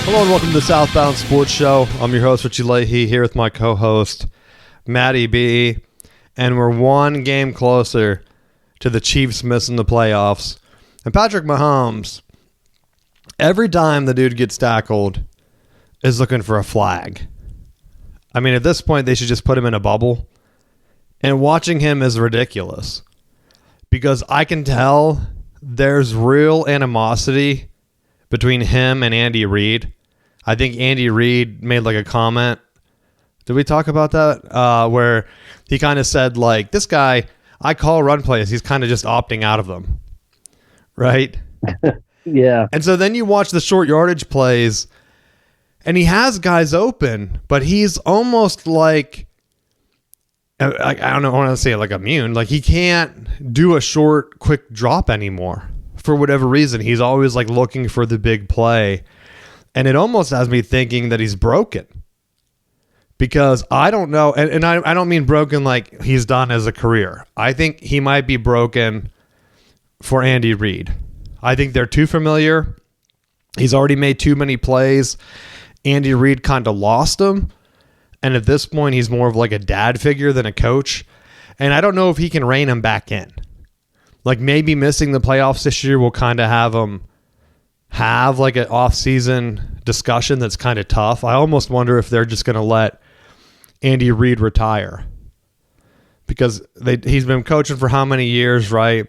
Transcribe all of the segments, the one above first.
Hello and welcome to the Southbound Sports Show. I'm your host, Richie Leahy, here with my co-host, Matty B. And we're one game closer to the Chiefs missing the playoffs. And Patrick Mahomes, every time the dude gets tackled, is looking for a flag. I mean, at this point, they should just put him in a bubble. And watching him is ridiculous. Because I can tell there's real animosity between him and Andy Reid. I think Andy Reid made like a comment. Did we talk about that? Where he kind of said, like, this guy, I call run plays. He's kind of just opting out of them. Right? Yeah. And so then you watch the short yardage plays, and he has guys open, but he's almost like, I don't know, I want to say like immune. Like he can't do a short, quick drop anymore for whatever reason. He's always like looking for the big play. And it almost has me thinking that he's broken. Because I don't know, and I don't mean broken like he's done as a career. I think he might be broken for Andy Reid. I think they're too familiar. He's already made too many plays. Andy Reid kind of lost him. And at this point, he's more of like a dad figure than a coach. And I don't know if he can rein him back in. Like maybe missing the playoffs this year will kind of have him have like an off-season discussion that's kind of tough. I almost wonder if they're just going to let Andy Reid retire. Because he's been coaching for how many years, right?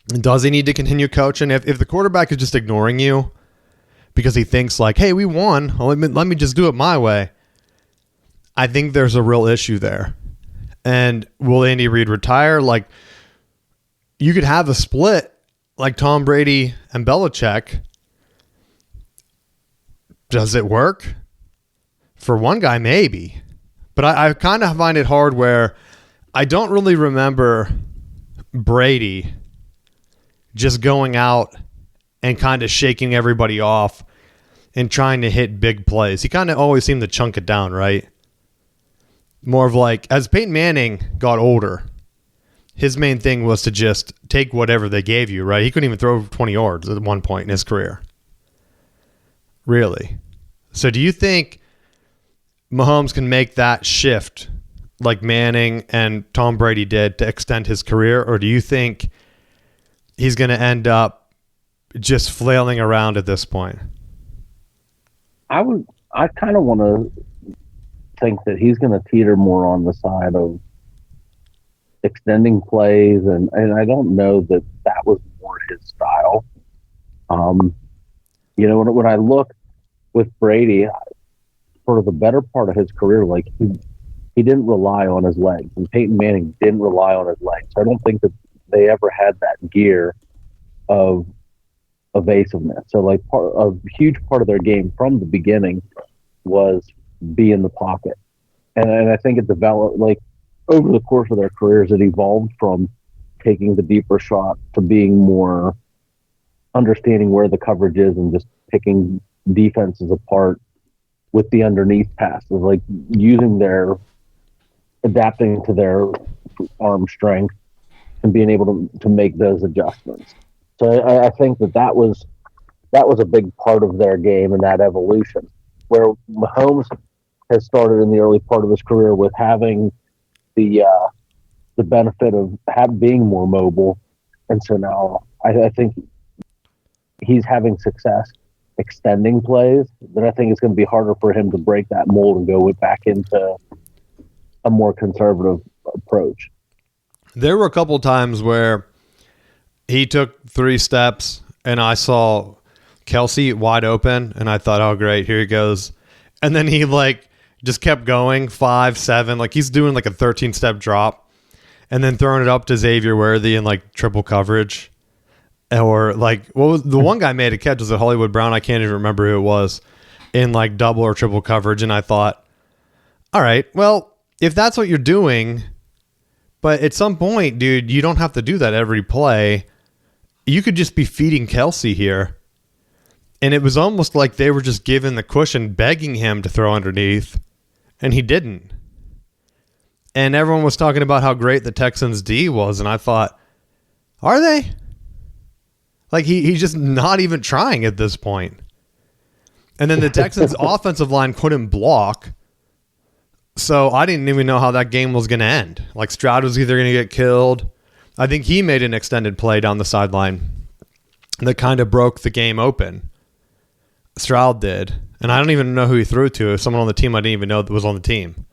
Does he need to continue coaching? If the quarterback is just ignoring you because he thinks like, hey, we won, well, let me just do it my way. I think there's a real issue there. And will Andy Reid retire? Like, you could have a split like Tom Brady and Belichick. Does it work? For one guy, maybe. But I kind of find it hard where I don't really remember Brady just going out and kind of shaking everybody off and trying to hit big plays. He kind of always seemed to chunk it down, right? More of like, as Peyton Manning got older, his main thing was to just take whatever they gave you, right? He couldn't even throw 20 yards at one point in his career. Really? So do you think Mahomes can make that shift like Manning and Tom Brady did to extend his career? Or do you think he's going to end up just flailing around at this point? I kind of want to think that he's going to teeter more on the side of extending plays, and I don't know that was more his style. When I look with Brady, for the better part of his career, like he didn't rely on his legs, and Peyton Manning didn't rely on his legs. I don't think that they ever had that gear of evasiveness. So like a huge part of their game from the beginning was be in the pocket. And I think it developed, like over the course of their careers, it evolved from taking the deeper shot to being more understanding where the coverage is and just picking defenses apart with the underneath passes, like adapting to their arm strength and being able to make those adjustments. So I think that was a big part of their game and that evolution, where Mahomes has started in the early part of his career with having the benefit of being more mobile, and so now I think he's having success extending plays. But I think it's going to be harder for him to break that mold and go back into a more conservative approach. There were a couple times where he took 3 steps and I saw Kelsey wide open and I thought, oh great, here he goes. And then he like just kept going 5, 7, like he's doing like a 13-step drop and then throwing it up to Xavier Worthy in like triple coverage. Or like, what was the one guy made a catch? Was it Hollywood Brown? I can't even remember who it was, in like double or triple coverage. And I thought, all right, well, if that's what you're doing, but at some point, dude, you don't have to do that every play. You could just be feeding Kelsey here. And it was almost like they were just giving the cushion, begging him to throw underneath, and he didn't. And everyone was talking about how great the Texans' D was, and I thought, are they? Like, he's just not even trying at this point. And then the Texans' offensive line couldn't block. So I didn't even know how that game was going to end. Like Stroud was either going to get killed. I think he made an extended play down the sideline that kind of broke the game open. Stroud did. And I don't even know who he threw to. Someone on the team I didn't even know that was on the team.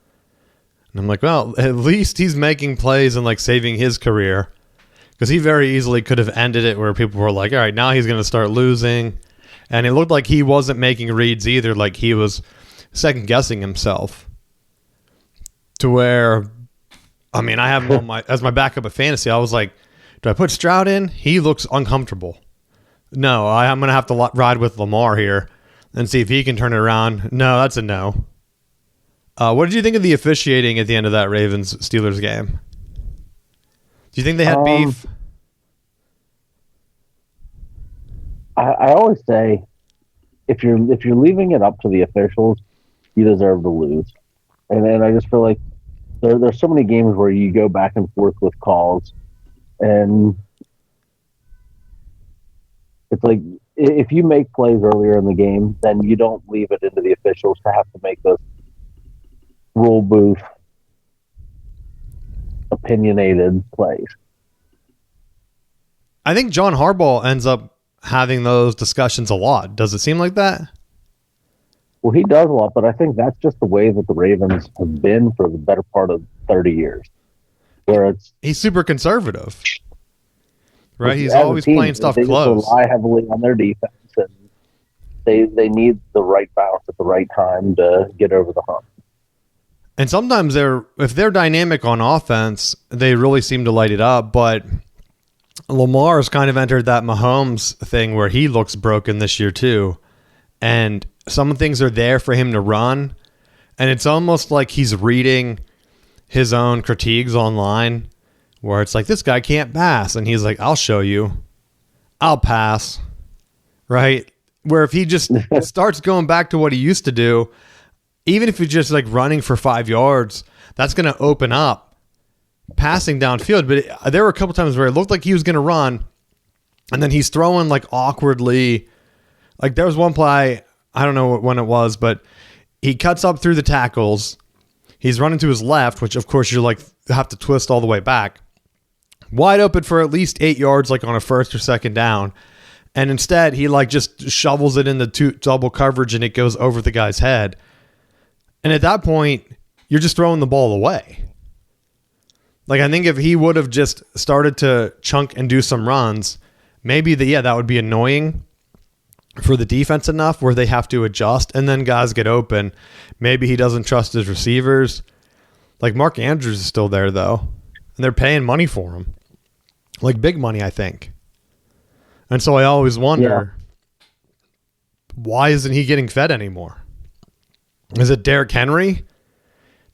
And I'm like, well, at least he's making plays and like saving his career. Because he very easily could have ended it where people were like, all right, now he's going to start losing. And it looked like he wasn't making reads either. Like he was second guessing himself. To where, I mean, I have him on my as my backup of fantasy. I was like, do I put Stroud in? He looks uncomfortable. No, I'm going to have to ride with Lamar here and see if he can turn it around. No, that's a no. What did you think of the officiating at the end of that Ravens-Steelers game? Do you think they had beef? I always say, if you're leaving it up to the officials, you deserve to lose. And then I just feel like there's so many games where you go back and forth with calls, and it's like if you make plays earlier in the game, then you don't leave it into the officials to have to make those rule booth opinionated plays. I think John Harbaugh ends up having those discussions a lot. Does it seem like that? Well, he does a lot, but I think that's just the way that the Ravens have been for the better part of 30 years. Where he's super conservative, right? He's always playing stuff they close. They rely heavily on their defense, and they need the right bounce at the right time to get over the hump. And sometimes if they're dynamic on offense, they really seem to light it up. But Lamar's kind of entered that Mahomes thing where he looks broken this year too. And some things are there for him to run. And it's almost like he's reading his own critiques online where it's like, this guy can't pass. And he's like, I'll show you. I'll pass. Right? Where if he just starts going back to what he used to do, even if he's just like running for 5 yards, that's going to open up passing downfield. But there were a couple times where it looked like he was going to run, and then he's throwing like awkwardly. Like there was one play, I don't know when it was, but he cuts up through the tackles. He's running to his left, which of course you like have to twist all the way back. Wide open for at least 8 yards, like on a first or second down. And instead he like just shovels it into double coverage and it goes over the guy's head. And at that point, you're just throwing the ball away. Like, I think if he would have just started to chunk and do some runs, maybe that would be annoying for the defense enough where they have to adjust and then guys get open. Maybe he doesn't trust his receivers. Like, Mark Andrews is still there, though, and they're paying money for him. Like, big money, I think. And so I always wonder, why isn't he getting fed anymore? Is it Derrick Henry?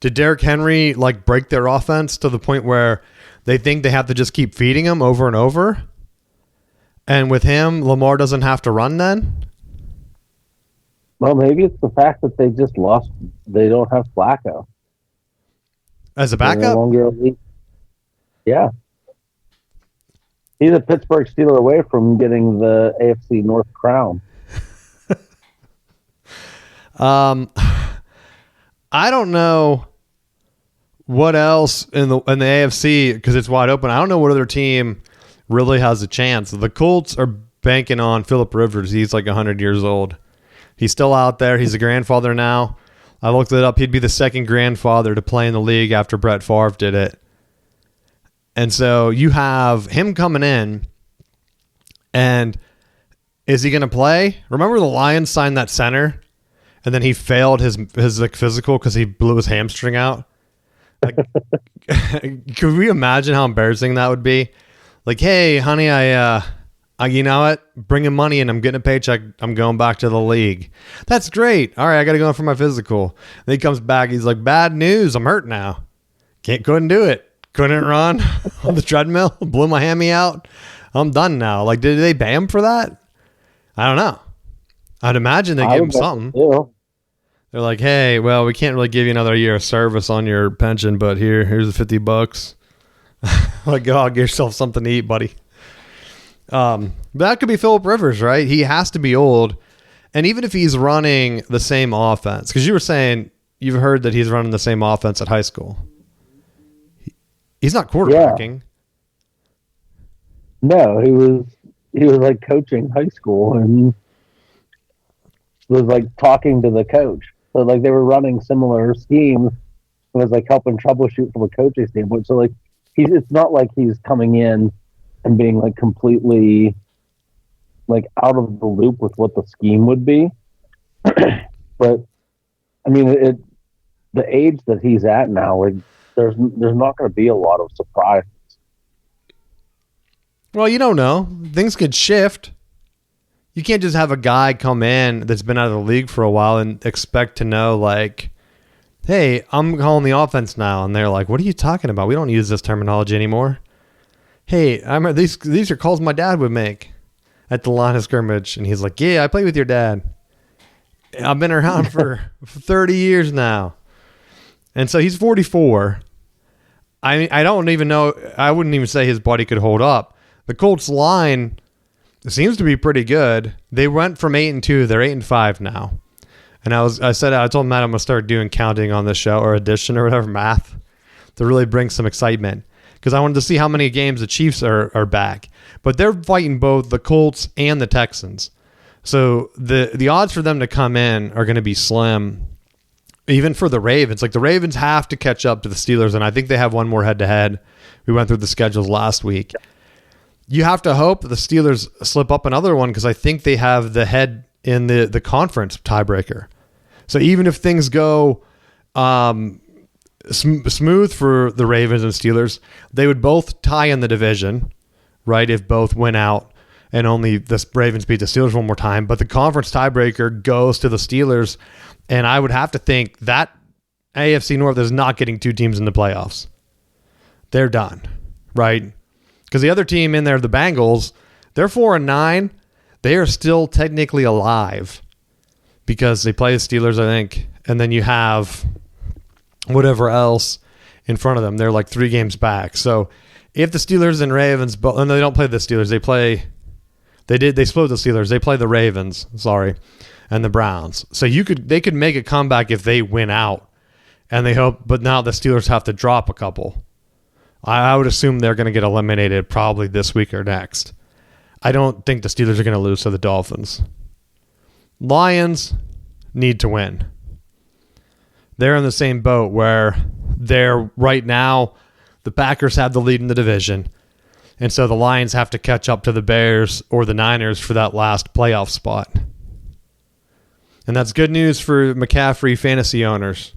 Did Derrick Henry like break their offense to the point where they think they have to just keep feeding him over and over? And with him, Lamar doesn't have to run then? Well, maybe it's the fact that they just lost. They don't have Flacco as a backup. No longer elite. Yeah, he's a Pittsburgh Steeler away from getting the AFC North crown. I don't know what else in the AFC because it's wide open. I don't know what other team really has a chance. The Colts are banking on Phillip Rivers. He's like 100 years old. He's still out there. He's a grandfather now. I looked it up. He'd be the second grandfather to play in the league after Brett Favre did it. And so you have him coming in, and is he going to play? Remember the Lions signed that center? And then he failed his like physical because he blew his hamstring out. Like, could we imagine how embarrassing that would be? Like, hey, honey, I you know what? Bring in money and I'm getting a paycheck. I'm going back to the league. That's great. All right, I got to go in for my physical. Then he comes back. He's like, bad news. I'm hurt now. Couldn't do it. Couldn't run on the treadmill. Blew my hammy out. I'm done now. Like, did they ban him for that? I don't know. I'd imagine they gave him something. They're like, hey, well, we can't really give you another year of service on your pension, but here's the $50. Like, go get yourself something to eat, buddy. But that could be Phillip Rivers, right? He has to be old. And even if he's running the same offense, because you were saying you've heard that he's running the same offense at high school. He's not quarterbacking. Yeah. No, he was like coaching high school and was like talking to the coach. So like they were running similar schemes. It was like helping troubleshoot from a coaching standpoint. So like it's not like he's coming in and being like completely like out of the loop with what the scheme would be. But I mean, the age that he's at now, like there's not going to be a lot of surprises. Well, you don't know. Things could shift. You can't just have a guy come in that's been out of the league for a while and expect to know, like, hey, I'm calling the offense now. And they're like, what are you talking about? We don't use this terminology anymore. Hey, I remember these are calls my dad would make at the line of scrimmage. And he's like, yeah, I played with your dad. I've been around for 30 years now. And so he's 44. I don't even know. I wouldn't even say his body could hold up. The Colts line seems to be pretty good. They went from 8-2. They're 8-5 now. And I told Matt I'm going to start doing counting on the show, or addition or whatever, math, to really bring some excitement. Because I wanted to see how many games the Chiefs are back. But they're fighting both the Colts and the Texans. So the odds for them to come in are going to be slim. Even for the Ravens. Like the Ravens have to catch up to the Steelers, and I think they have one more head-to-head. We went through the schedules last week. You have to hope the Steelers slip up another one because I think they have the head in the conference tiebreaker. So even if things go smooth for the Ravens and Steelers, they would both tie in the division, right, if both win out and only the Ravens beat the Steelers one more time. But the conference tiebreaker goes to the Steelers, and I would have to think that AFC North is not getting two teams in the playoffs. They're done, right? Because the other team in there, the Bengals, they're 4-9. They are still technically alive because they play the Steelers, I think. And then you have whatever else in front of them. They're like 3 games back. So if the Steelers and Ravens, no, they don't play the Steelers. They split the Steelers. They play the Ravens, and the Browns. So they could make a comeback if they win out. And they hope, but now the Steelers have to drop a couple. I would assume they're going to get eliminated probably this week or next. I don't think the Steelers are going to lose to the Dolphins. Lions need to win. They're in the same boat where they're right now, the Packers have the lead in the division. And so the Lions have to catch up to the Bears or the Niners for that last playoff spot. And that's good news for McCaffrey fantasy owners,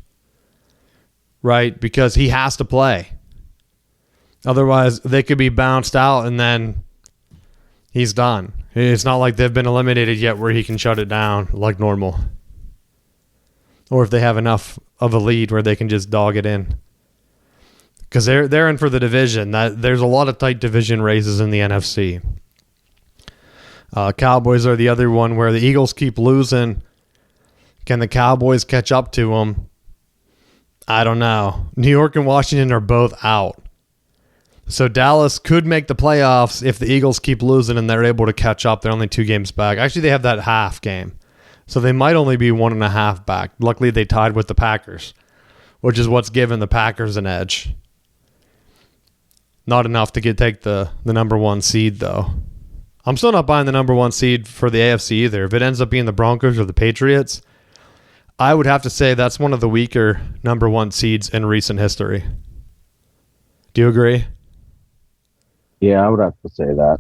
right? Because he has to play. Otherwise, they could be bounced out and then he's done. It's not like they've been eliminated yet where he can shut it down like normal. Or if they have enough of a lead where they can just dog it in. Because they're in for the division. There's a lot of tight division races in the NFC. Cowboys are the other one where the Eagles keep losing. Can the Cowboys catch up to them? I don't know. New York and Washington are both out. So Dallas could make the playoffs if the Eagles keep losing and they're able to catch up. They're only 2 games back. Actually, they have that half game. So they might only be 1.5 back. Luckily, they tied with the Packers, which is what's given the Packers an edge. Not enough to take the number 1 seed, though. I'm still not buying the number 1 seed for the AFC either. If it ends up being the Broncos or the Patriots, I would have to say that's one of the weaker number 1 seeds in recent history. Do you agree? Yeah, I would have to say that.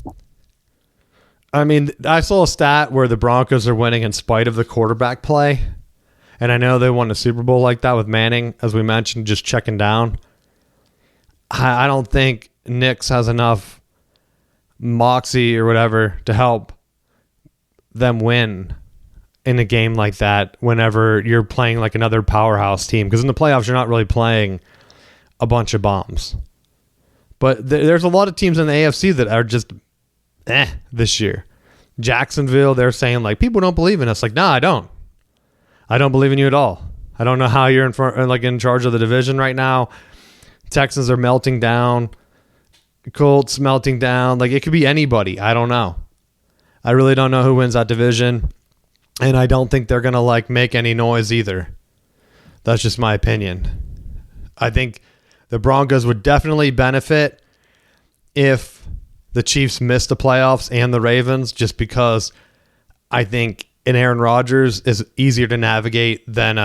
I mean, I saw a stat where the Broncos are winning in spite of the quarterback play. And I know they won a Super Bowl like that with Manning, as we mentioned, just checking down. I don't think Nix has enough moxie or whatever to help them win in a game like that whenever you're playing like another powerhouse team. Because in the playoffs, you're not really playing a bunch of bombs. But there's a lot of teams in the AFC that are just this year. Jacksonville, they're saying like, people don't believe in us. Like, no, I don't. I don't believe in you at all. I don't know how you're in charge of the division right now. Texans are melting down. Colts melting down. Like, it could be anybody. I don't know. I really don't know who wins that division. And I don't think they're going to like make any noise either. That's just my opinion. I think the Broncos would definitely benefit if the Chiefs missed the playoffs and the Ravens, just because I think an Aaron Rodgers is easier to navigate than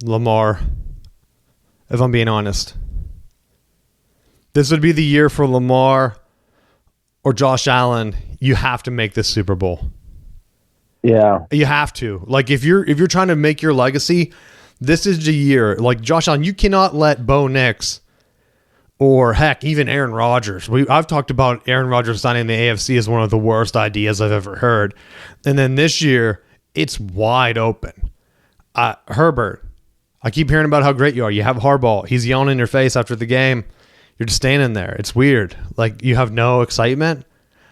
Lamar, if I'm being honest. This would be the year for Lamar or Josh Allen. You have to make this Super Bowl. Yeah. You have to. Like, if you're trying to make your legacy, this is the year. Like, Josh Allen, you cannot let Bo Nix or, heck, even Aaron Rodgers. I've talked about Aaron Rodgers signing the AFC as one of the worst ideas I've ever heard. And then this year, it's wide open. Herbert, I keep hearing about how great you are. You have Harbaugh. He's yelling in your face after the game. You're just standing there. It's weird. Like, you have no excitement.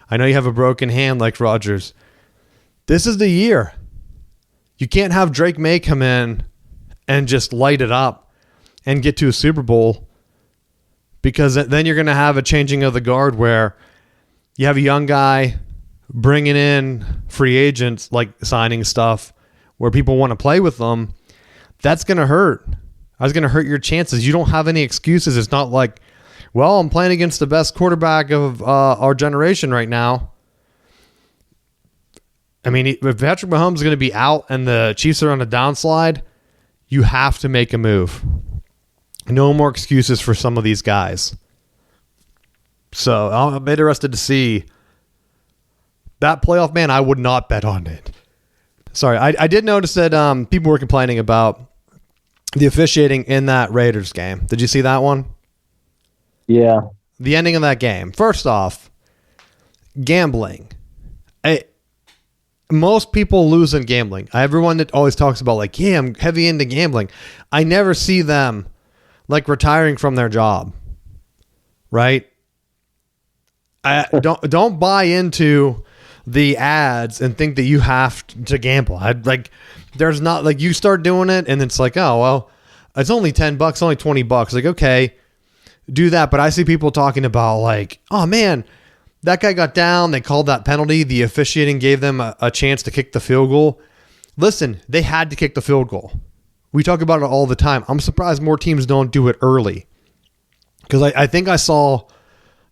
I know you have a broken hand like Rodgers. This is the year. You can't have Drake May come in and just light it up and get to a Super Bowl, because then you're going to have a changing of the guard where you have a young guy bringing in free agents, like signing stuff where people want to play with them. That's going to hurt. That's going to hurt your chances. You don't have any excuses. It's not like, well, I'm playing against the best quarterback of our generation right now. I mean, if Patrick Mahomes is going to be out and the Chiefs are on a downslide, you have to make a move. No more excuses for some of these guys. So I'm interested to see that playoff. Man, I would not bet on it. Sorry, I did notice that people were complaining about the officiating in that Raiders game. Did you see that one? Yeah. The ending of that game. First off, gambling. Most people lose in gambling. Everyone that always talks about, like, yeah, I'm heavy into gambling. I never see them like retiring from their job. Right? Don't buy into the ads and think that you have to gamble. There's not, like, you start doing it and it's like, oh, well, it's only $10, only $20. Like, okay, do that. But I see people talking about, like, oh man, that guy got down. They called that penalty. The officiating gave them a chance to kick the field goal. Listen, they had to kick the field goal. We talk about it all the time. I'm surprised more teams don't do it early. Because I think I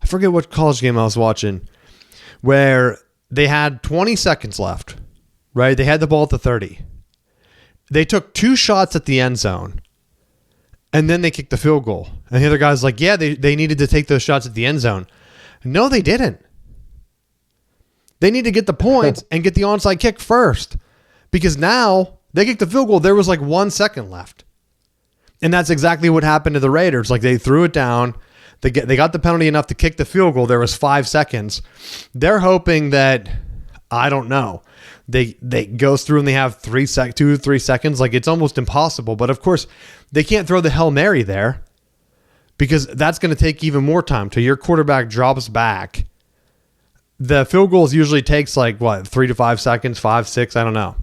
forget what college game I was watching, where they had 20 seconds left, right? They had the ball at the 30. They took 2 shots at the end zone, and then they kicked the field goal. And the other guy's like, yeah, they needed to take those shots at the end zone. No, they didn't. They need to get the points and get the onside kick first, because now they kicked the field goal. There was like 1 second left. And that's exactly what happened to the Raiders. Like, they threw it down. They got the penalty enough to kick the field goal. There was 5 seconds. They're hoping that, I don't know, they go through and they have 2 to 3 seconds. Like, it's almost impossible. But of course, they can't throw the Hail Mary there, because that's going to take even more time till your quarterback drops back. The field goals usually takes 3 to 5 seconds, 5, 6, I don't know.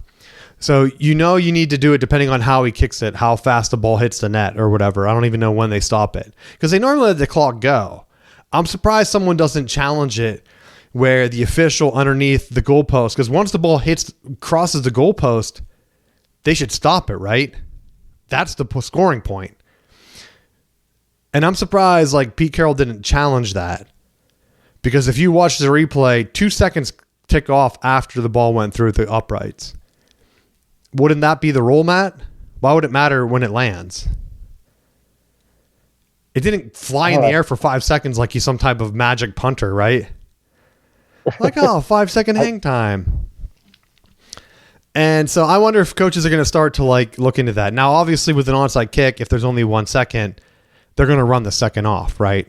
So you need to do it depending on how he kicks it, how fast the ball hits the net or whatever. I don't even know when they stop it, because they normally let the clock go. I'm surprised someone doesn't challenge it where the official underneath the goalpost, because once the ball crosses the goalpost, they should stop it, right? That's the scoring point. And I'm surprised Pete Carroll didn't challenge that, because if you watch the replay, 2 seconds tick off after the ball went through the uprights. Wouldn't that be the rule, Matt? Why would it matter when it lands? It didn't fly in the air for 5 seconds like he's some type of magic punter, right? 5 second hang time. And so I wonder if coaches are going to start to look into that. Now, obviously with an onside kick, if there's only 1 second, they're going to run the second off, right?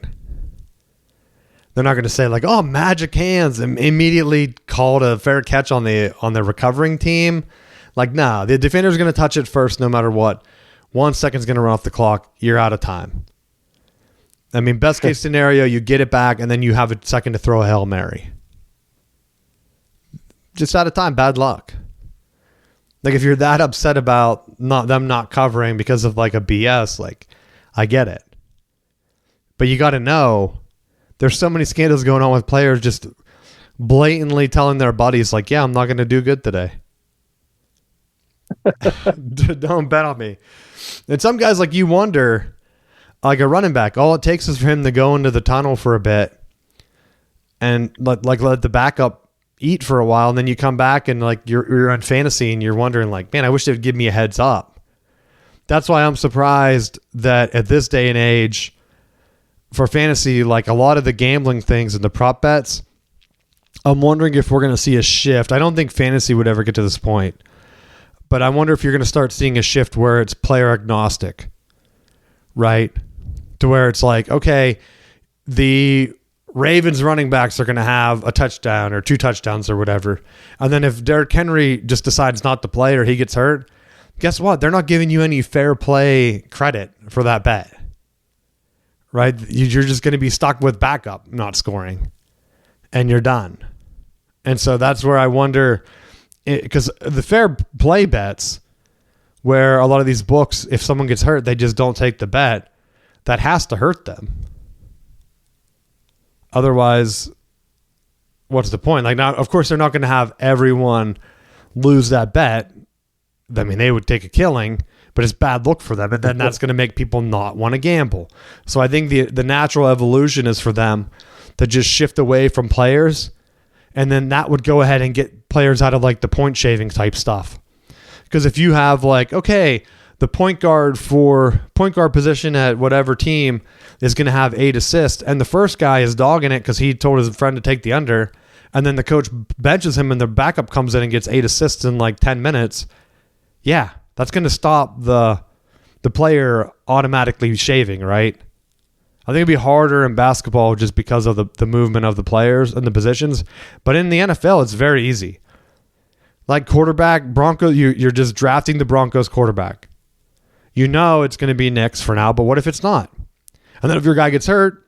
They're not going to say magic hands and immediately called a fair catch on the recovering team. No, the defender's going to touch it first no matter what. 1 second's going to run off the clock. You're out of time. I mean, best case scenario, you get it back and then you have a second to throw a Hail Mary. Just out of time, bad luck. If you're that upset about them not covering because of a BS, I get it. But you got to know, there's so many scandals going on with players just blatantly telling their buddies, yeah, I'm not going to do good today. Don't bet on me. And some guys, like, you wonder, like a running back, all it takes is for him to go into the tunnel for a bit and let the backup eat for a while, and then you come back and like you're on fantasy and you're wondering like, man, I wish they would give me a heads up. That's why I'm surprised that at this day and age for fantasy, like a lot of the gambling things and the prop bets, I'm wondering if we're going to see a shift. I don't think fantasy would ever get to this point, but I wonder if you're going to start seeing a shift where it's player agnostic, right? To where it's like, okay, the Ravens running backs are going to have a touchdown or 2 touchdowns or whatever. And then if Derrick Henry just decides not to play or he gets hurt, guess what? They're not giving you any fair play credit for that bet, right? You're just going to be stuck with backup not scoring and you're done. And so that's where I wonder, because the fair play bets where a lot of these books, if someone gets hurt, they just don't take the bet, that has to hurt them. Otherwise, what's the point? Like, now, of course, they're not going to have everyone lose that bet. I mean, they would take a killing, but it's bad look for them. And then that's going to make people not want to gamble. So I think the natural evolution is for them to just shift away from players. And then that would go ahead and get players out of like the point shaving type stuff. Because if you have like, okay, the point guard position at whatever team is going to have 8 assists, and the first guy is dogging it because he told his friend to take the under, and then the coach benches him and the backup comes in and gets 8 assists in like 10 minutes. Yeah, that's going to stop the player automatically shaving, right? I think it'd be harder in basketball just because of the movement of the players and the positions. But in the NFL, it's very easy. Like quarterback, Broncos, you're just drafting the Broncos quarterback. You know it's going to be Knicks for now, but what if it's not? And then if your guy gets hurt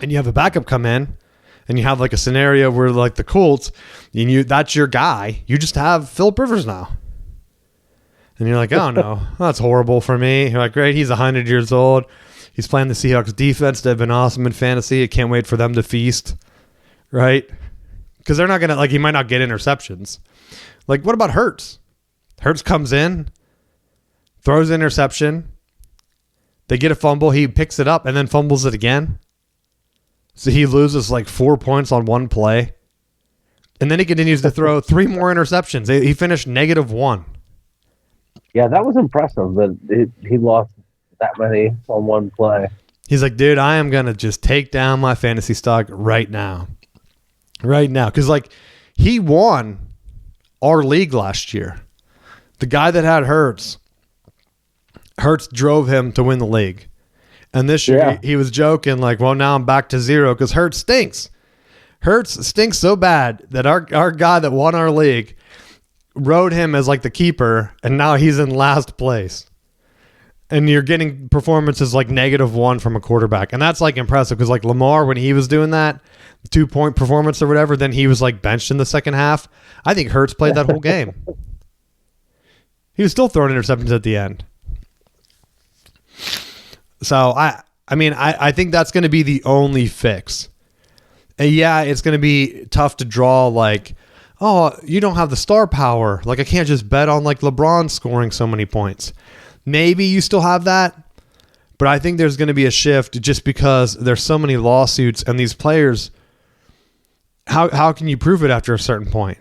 and you have a backup come in and you have like a scenario where like the Colts, and that's your guy, you just have Phillip Rivers now. And you're like, oh no, that's horrible for me. You're like, great, he's 100 years old. He's playing the Seahawks defense. They've been awesome in fantasy. I can't wait for them to feast, right? Because they're not going to, like, he might not get interceptions. Like, what about Hurts? Hurts comes in, throws an interception. They get a fumble. He picks it up and then fumbles it again. So he loses like 4 points on one play. And then he continues to throw 3 more interceptions. He finished -1. Yeah, that was impressive that he lost that many on one play. He's like, dude, I am going to just take down my fantasy stock right now. Right now. Because, like, he won our league last year. The guy that had Hurts drove him to win the league. And this year he was joking like, well, now I'm back to 0 because Hurts stinks. Hurts stinks so bad that our guy that won our league rode him as like the keeper, and now he's in last place. And you're getting performances like -1 from a quarterback. And that's like impressive because like Lamar, when he was doing that 2-point performance or whatever, then he was like benched in the second half. I think Hurts played that whole game. He was still throwing interceptions at the end. So I think that's going to be the only fix. And yeah, it's going to be tough to draw like, oh, you don't have the star power. Like I can't just bet on like LeBron scoring so many points. Maybe you still have that, but I think there's going to be a shift just because there's so many lawsuits and these players. How can you prove it after a certain point?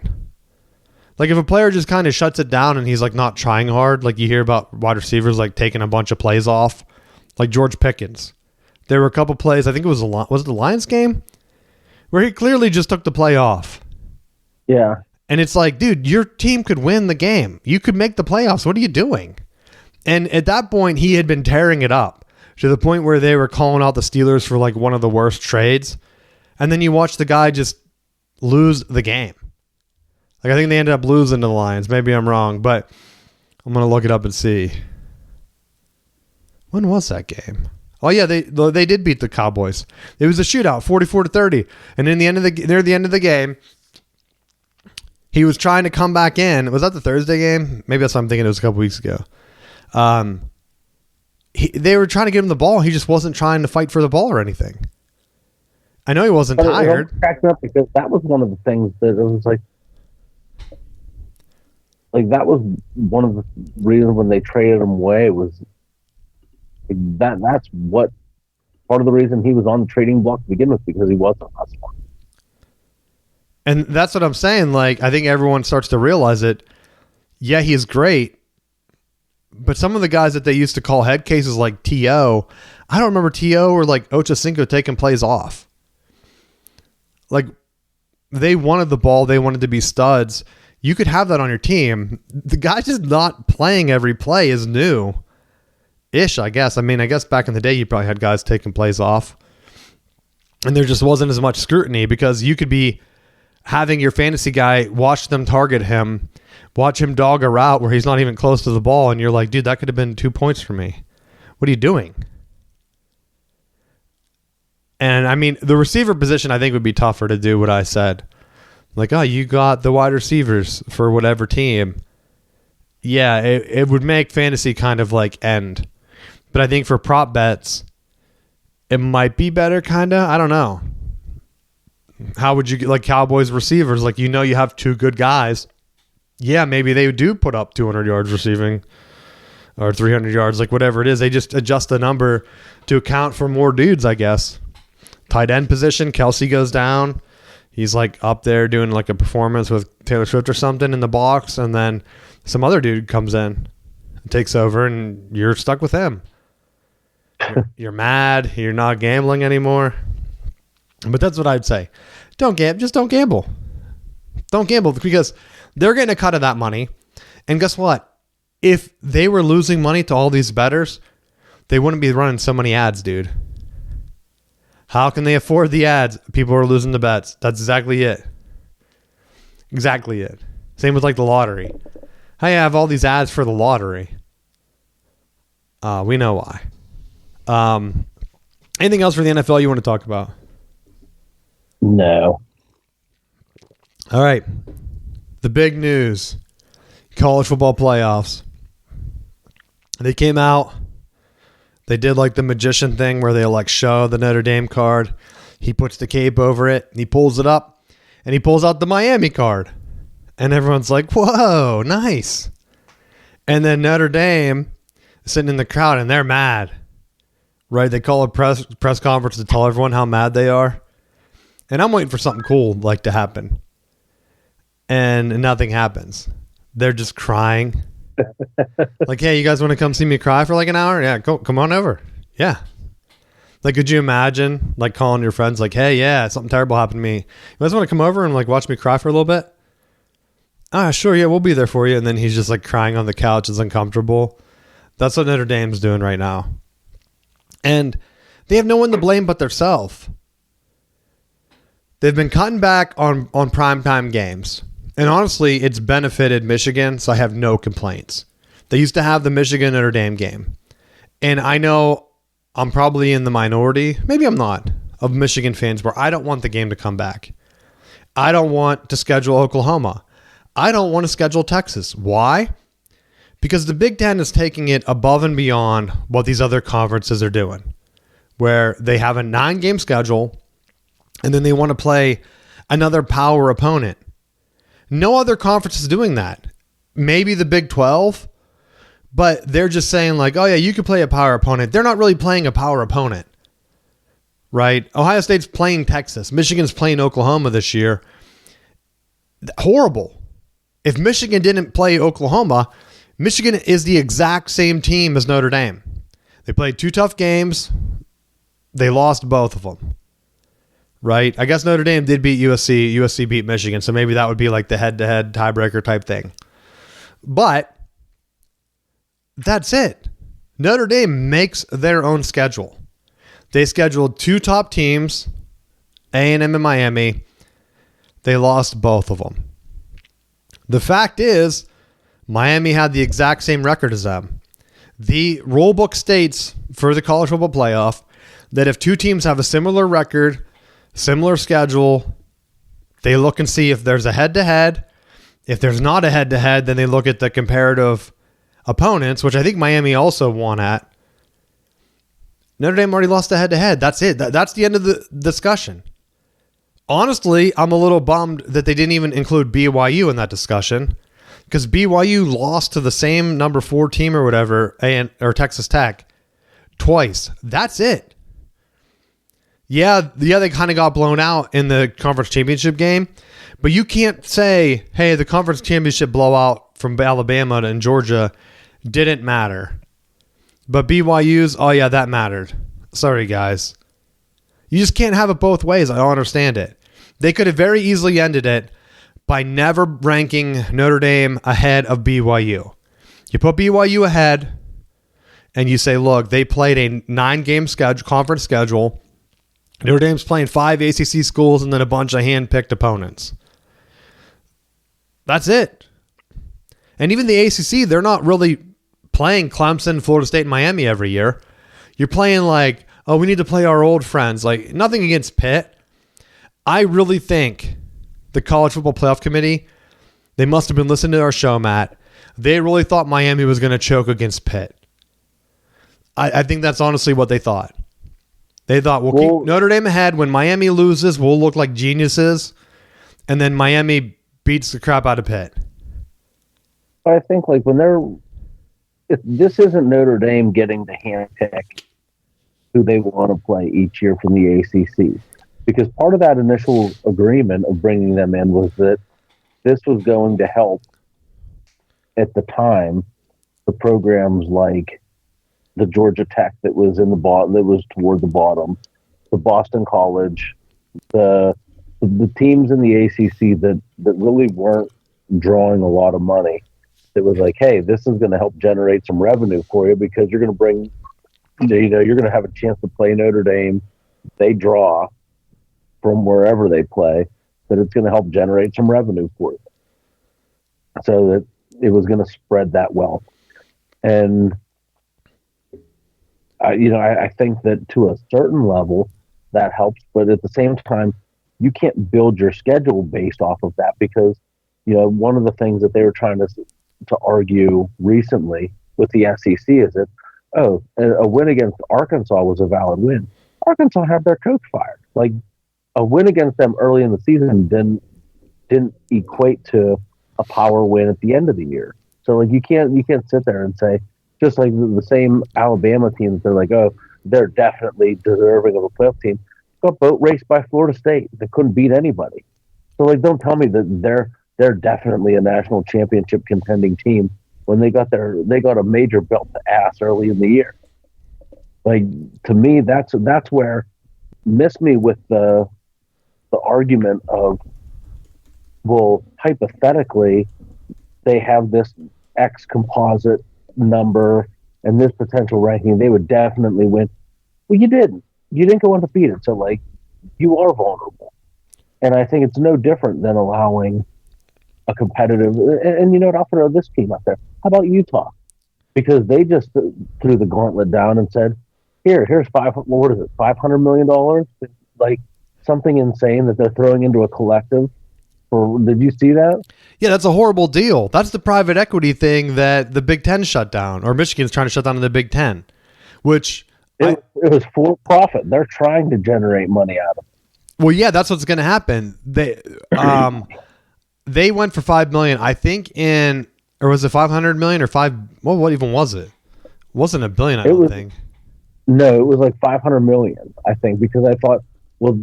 Like if a player just kind of shuts it down and he's like not trying hard, like you hear about wide receivers like taking a bunch of plays off, like George Pickens. There were a couple plays, I think it was it the Lions game, where he clearly just took the play off. Yeah. And it's like, dude, your team could win the game. You could make the playoffs. What are you doing? And at that point, he had been tearing it up to the point where they were calling out the Steelers for like one of the worst trades. And then you watch the guy just lose the game. Like I think they ended up losing to the Lions. Maybe I'm wrong, but I'm going to look it up and see. When was that game? Oh yeah, they did beat the Cowboys. It was a shootout, 44-30. And in the end of near the end of the game, he was trying to come back in. Was that the Thursday game? Maybe that's what I'm thinking. It was a couple weeks ago. They were trying to give him the ball. He just wasn't trying to fight for the ball or anything. I know he wasn't tired. It cracked up because that was one of the things that it was like like that was one of the reasons when they traded him away was that. That's what part of the reason he was on the trading block to begin with, because he wasn't hustling. And that's what I'm saying. Like, I think everyone starts to realize it. Yeah, he's great. But some of the guys that they used to call head cases like T.O., I don't remember T.O. or like Ochocinco taking plays off. Like, they wanted the ball. They wanted to be studs. You could have that on your team. The guy just not playing every play is new-ish, I guess. I mean, I guess back in the day, you probably had guys taking plays off. And there just wasn't as much scrutiny because you could be having your fantasy guy watch them target him, watch him dog a route where he's not even close to the ball, and you're like, dude, that could have been 2 points for me. What are you doing? And, I mean, the receiver position, I think, would be tougher to do what I said. Like, oh, you got the wide receivers for whatever team. Yeah, it would make fantasy kind of like end. But I think for prop bets, it might be better, kind of. I don't know. How would you get, like, Cowboys receivers? Like, you have two good guys. Yeah, maybe they do put up 200 yards receiving or 300 yards, like whatever it is. They just adjust the number to account for more dudes, I guess. Tight end position, Kelsey goes down. He's like up there doing like a performance with Taylor Swift or something in the box, and then some other dude comes in and takes over, and you're stuck with him. You're mad. You're not gambling anymore. But that's what I'd say. Just don't gamble. Don't gamble because they're getting a cut of that money. And guess what? If they were losing money to all these bettors, they wouldn't be running so many ads, dude. How can they afford the ads? People are losing the bets. That's exactly it. Exactly it. Same with like the lottery. Hey, I have all these ads for the lottery. We know why. Anything else for the NFL you want to talk about? No. All right. The big news. College football playoffs. They came out. They did like the magician thing where they like show the Notre Dame card. He puts the cape over it. And he pulls it up. And he pulls out the Miami card. And everyone's like, whoa, nice. And then Notre Dame is sitting in the crowd and they're mad. Right? They call a press conference to tell everyone how mad they are. And I'm waiting for something cool like to happen. And nothing happens. They're just crying. Like, hey, you guys want to come see me cry for like an hour? Yeah, come on over. Yeah. Like, could you imagine like calling your friends like, hey, yeah, something terrible happened to me. You guys want to come over and like watch me cry for a little bit? Ah, sure. Yeah, we'll be there for you. And then he's just like crying on the couch. It's uncomfortable. That's what Notre Dame's doing right now. And they have no one to blame but themselves. They've been cutting back on primetime games. And honestly, it's benefited Michigan, so I have no complaints. They used to have the Michigan-Notre Dame game. And I know I'm probably in the minority, maybe I'm not, of Michigan fans where I don't want the game to come back. I don't want to schedule Oklahoma. I don't want to schedule Texas. Why? Because the Big Ten is taking it above and beyond what these other conferences are doing, where they have a 9-game schedule, and then they want to play another power opponent. No other conference is doing that. Maybe the Big 12, but they're just saying like, oh yeah, you could play a power opponent. They're not really playing a power opponent, right? Ohio State's playing Texas. Michigan's playing Oklahoma this year. Horrible. If Michigan didn't play Oklahoma, Michigan is the exact same team as Notre Dame. They played 2 tough games. They lost both of them. Right? I guess Notre Dame did beat USC. USC beat Michigan. So maybe that would be like the head-to-head tiebreaker type thing. But that's it. Notre Dame makes their own schedule. They scheduled 2 top teams, A&M and Miami. They lost both of them. The fact is, Miami had the exact same record as them. The rulebook states for the college football playoff that if 2 teams have a similar record, similar schedule, they look and see if there's a head-to-head. If there's not a head-to-head, then they look at the comparative opponents, which I think Miami also won at. Notre Dame already lost a head-to-head. That's it. That's the end of the discussion. Honestly, I'm a little bummed that they didn't even include BYU in that discussion because BYU lost to the same number 4 team or whatever, or Texas Tech, twice. That's it. Yeah, they kind of got blown out in the conference championship game, but you can't say, hey, the conference championship blowout from Alabama and Georgia didn't matter. But BYU's, oh yeah, that mattered. Sorry, guys. You just can't have it both ways. I don't understand it. They could have very easily ended it by never ranking Notre Dame ahead of BYU. You put BYU ahead, and you say, look, they played a 9-game conference schedule. Notre Dame's playing 5 ACC schools and then a bunch of hand-picked opponents. That's it. And even the ACC, they're not really playing Clemson, Florida State, and Miami every year. You're playing like, oh, we need to play our old friends. Like, nothing against Pitt. I really think the College Football Playoff Committee, they must have been listening to our show, Matt. They really thought Miami was going to choke against Pitt. I think that's honestly what they thought. They thought, we'll keep Notre Dame ahead. When Miami loses, we'll look like geniuses. And then Miami beats the crap out of Pitt. I think like if this isn't Notre Dame getting to handpick who they want to play each year from the ACC. Because part of that initial agreement of bringing them in was that this was going to help, at the time, the programs like the Georgia Tech that was in the bottom, that was toward the bottom, the Boston College, the teams in the ACC that really weren't drawing a lot of money. It was like, hey, this is going to help generate some revenue for you because you're going to bring, you're going to have a chance to play Notre Dame. They draw from wherever they play, that it's going to help generate some revenue for you. So that it was going to spread that wealth. And I think that to a certain level that helps, but at the same time, you can't build your schedule based off of that because, one of the things that they were trying to argue recently with the SEC is that, a win against Arkansas was a valid win. Arkansas had their coach fired. Like, a win against them early in the season didn't equate to a power win at the end of the year. So like you can't sit there and say, just like the same Alabama team that they're like, oh, they're definitely deserving of a playoff team. Got boat raced by Florida State. They couldn't beat anybody. So like, don't tell me that they're definitely a national championship contending team when they got a major belt to ass early in the year. Like, to me, that's where miss me with the argument of, well, hypothetically, they have this X composite number and this potential ranking, they would definitely win. Well, you didn't. You didn't go undefeated, so like you are vulnerable. And I think it's no different than allowing a competitive. And you know what? I'll throw this team up there. How about Utah? Because they just threw the gauntlet down and said, here's $500 million, like something insane that they're throwing into a collective. Did you see that? Yeah, that's a horrible deal. That's the private equity thing that the Big Ten shut down, or Michigan's trying to shut down in the Big Ten, which it was for profit. They're trying to generate money out of it. Well, yeah, that's what's going to happen. They went for $5 million, I think, or was it $500 million or well, what even was it? It wasn't $1 billion, I don't think. No, it was like $500 million, I think, because I thought, well,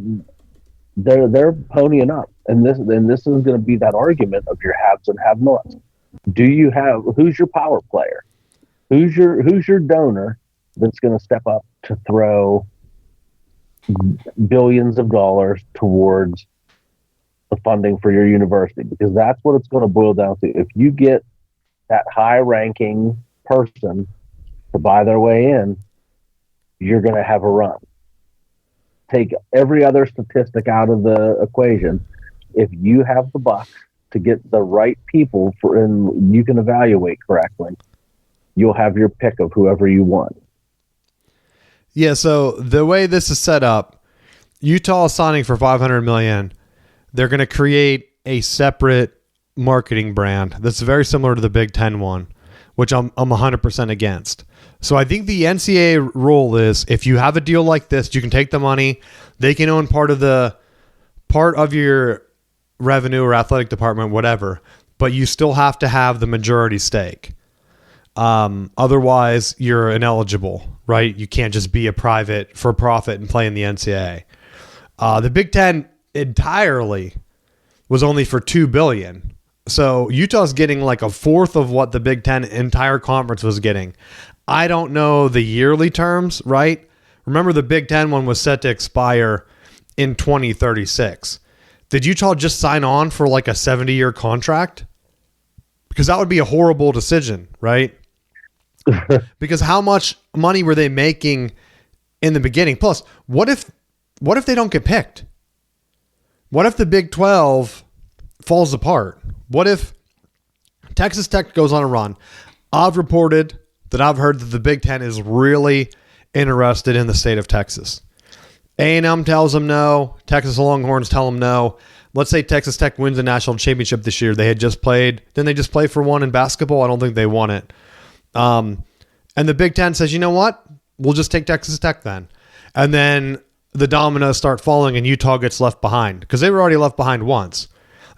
they're ponying up, and this is going to be that argument of your haves and have-nots. Who's your power player? Who's your donor that's going to step up to throw billions of dollars towards the funding for your university? Because that's what it's going to boil down to. If you get that high-ranking person to buy their way in, you're going to have a run. Take every other statistic out of the equation. If you have the bucks to get the right people and you can evaluate correctly, you'll have your pick of whoever you want. Yeah, so the way this is set up, Utah is signing for $500 million. They're going to create a separate marketing brand that's very similar to the Big Ten one, which I'm 100% against. So I think the NCAA rule is if you have a deal like this, you can take the money. They can own part of your revenue or athletic department, whatever. but you still have to have the majority stake. Otherwise, you're ineligible, right? You can't just be a private for profit and play in the NCAA. The Big Ten entirely was only for $2 billion. So Utah's getting like a fourth of what the Big Ten entire conference was getting. I don't know the yearly terms, right? Remember, the Big Ten one was set to expire in 2036. Did Utah just sign on for like a 70-year contract? Because that would be a horrible decision, right? Because how much money were they making in the beginning? Plus, what if they don't get picked? What if the Big 12 falls apart? What if Texas Tech goes on a run? I've reported that I've heard that the Big Ten is really interested in the state of Texas. A&M tells them no. Texas Longhorns tell them no. Let's say Texas Tech wins a national championship this year. They had just played. Didn't they just play for one in basketball? I don't think they won it. And the Big Ten says, you know what? We'll just take Texas Tech then. And then the dominoes start falling and Utah gets left behind because they were already left behind once.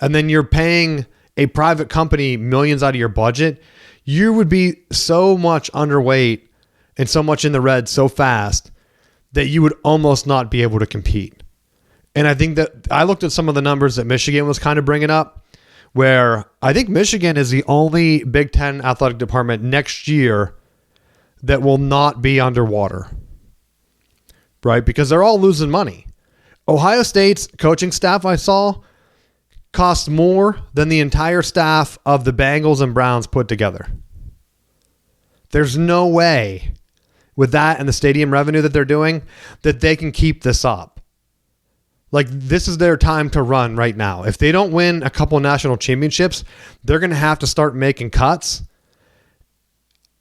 And then you're paying a private company millions out of your budget. You would be so much underweight and so much in the red so fast that you would almost not be able to compete. And I think that I looked at some of the numbers that Michigan was kind of bringing up, where I think Michigan is the only Big Ten athletic department next year that will not be underwater, right? Because they're all losing money. Ohio State's coaching staff, I saw, cost more than the entire staff of the Bengals and Browns put together. There's no way with that and the stadium revenue that they're doing that they can keep this up. Like, this is their time to run right now. If they don't win a couple national championships, they're going to have to start making cuts.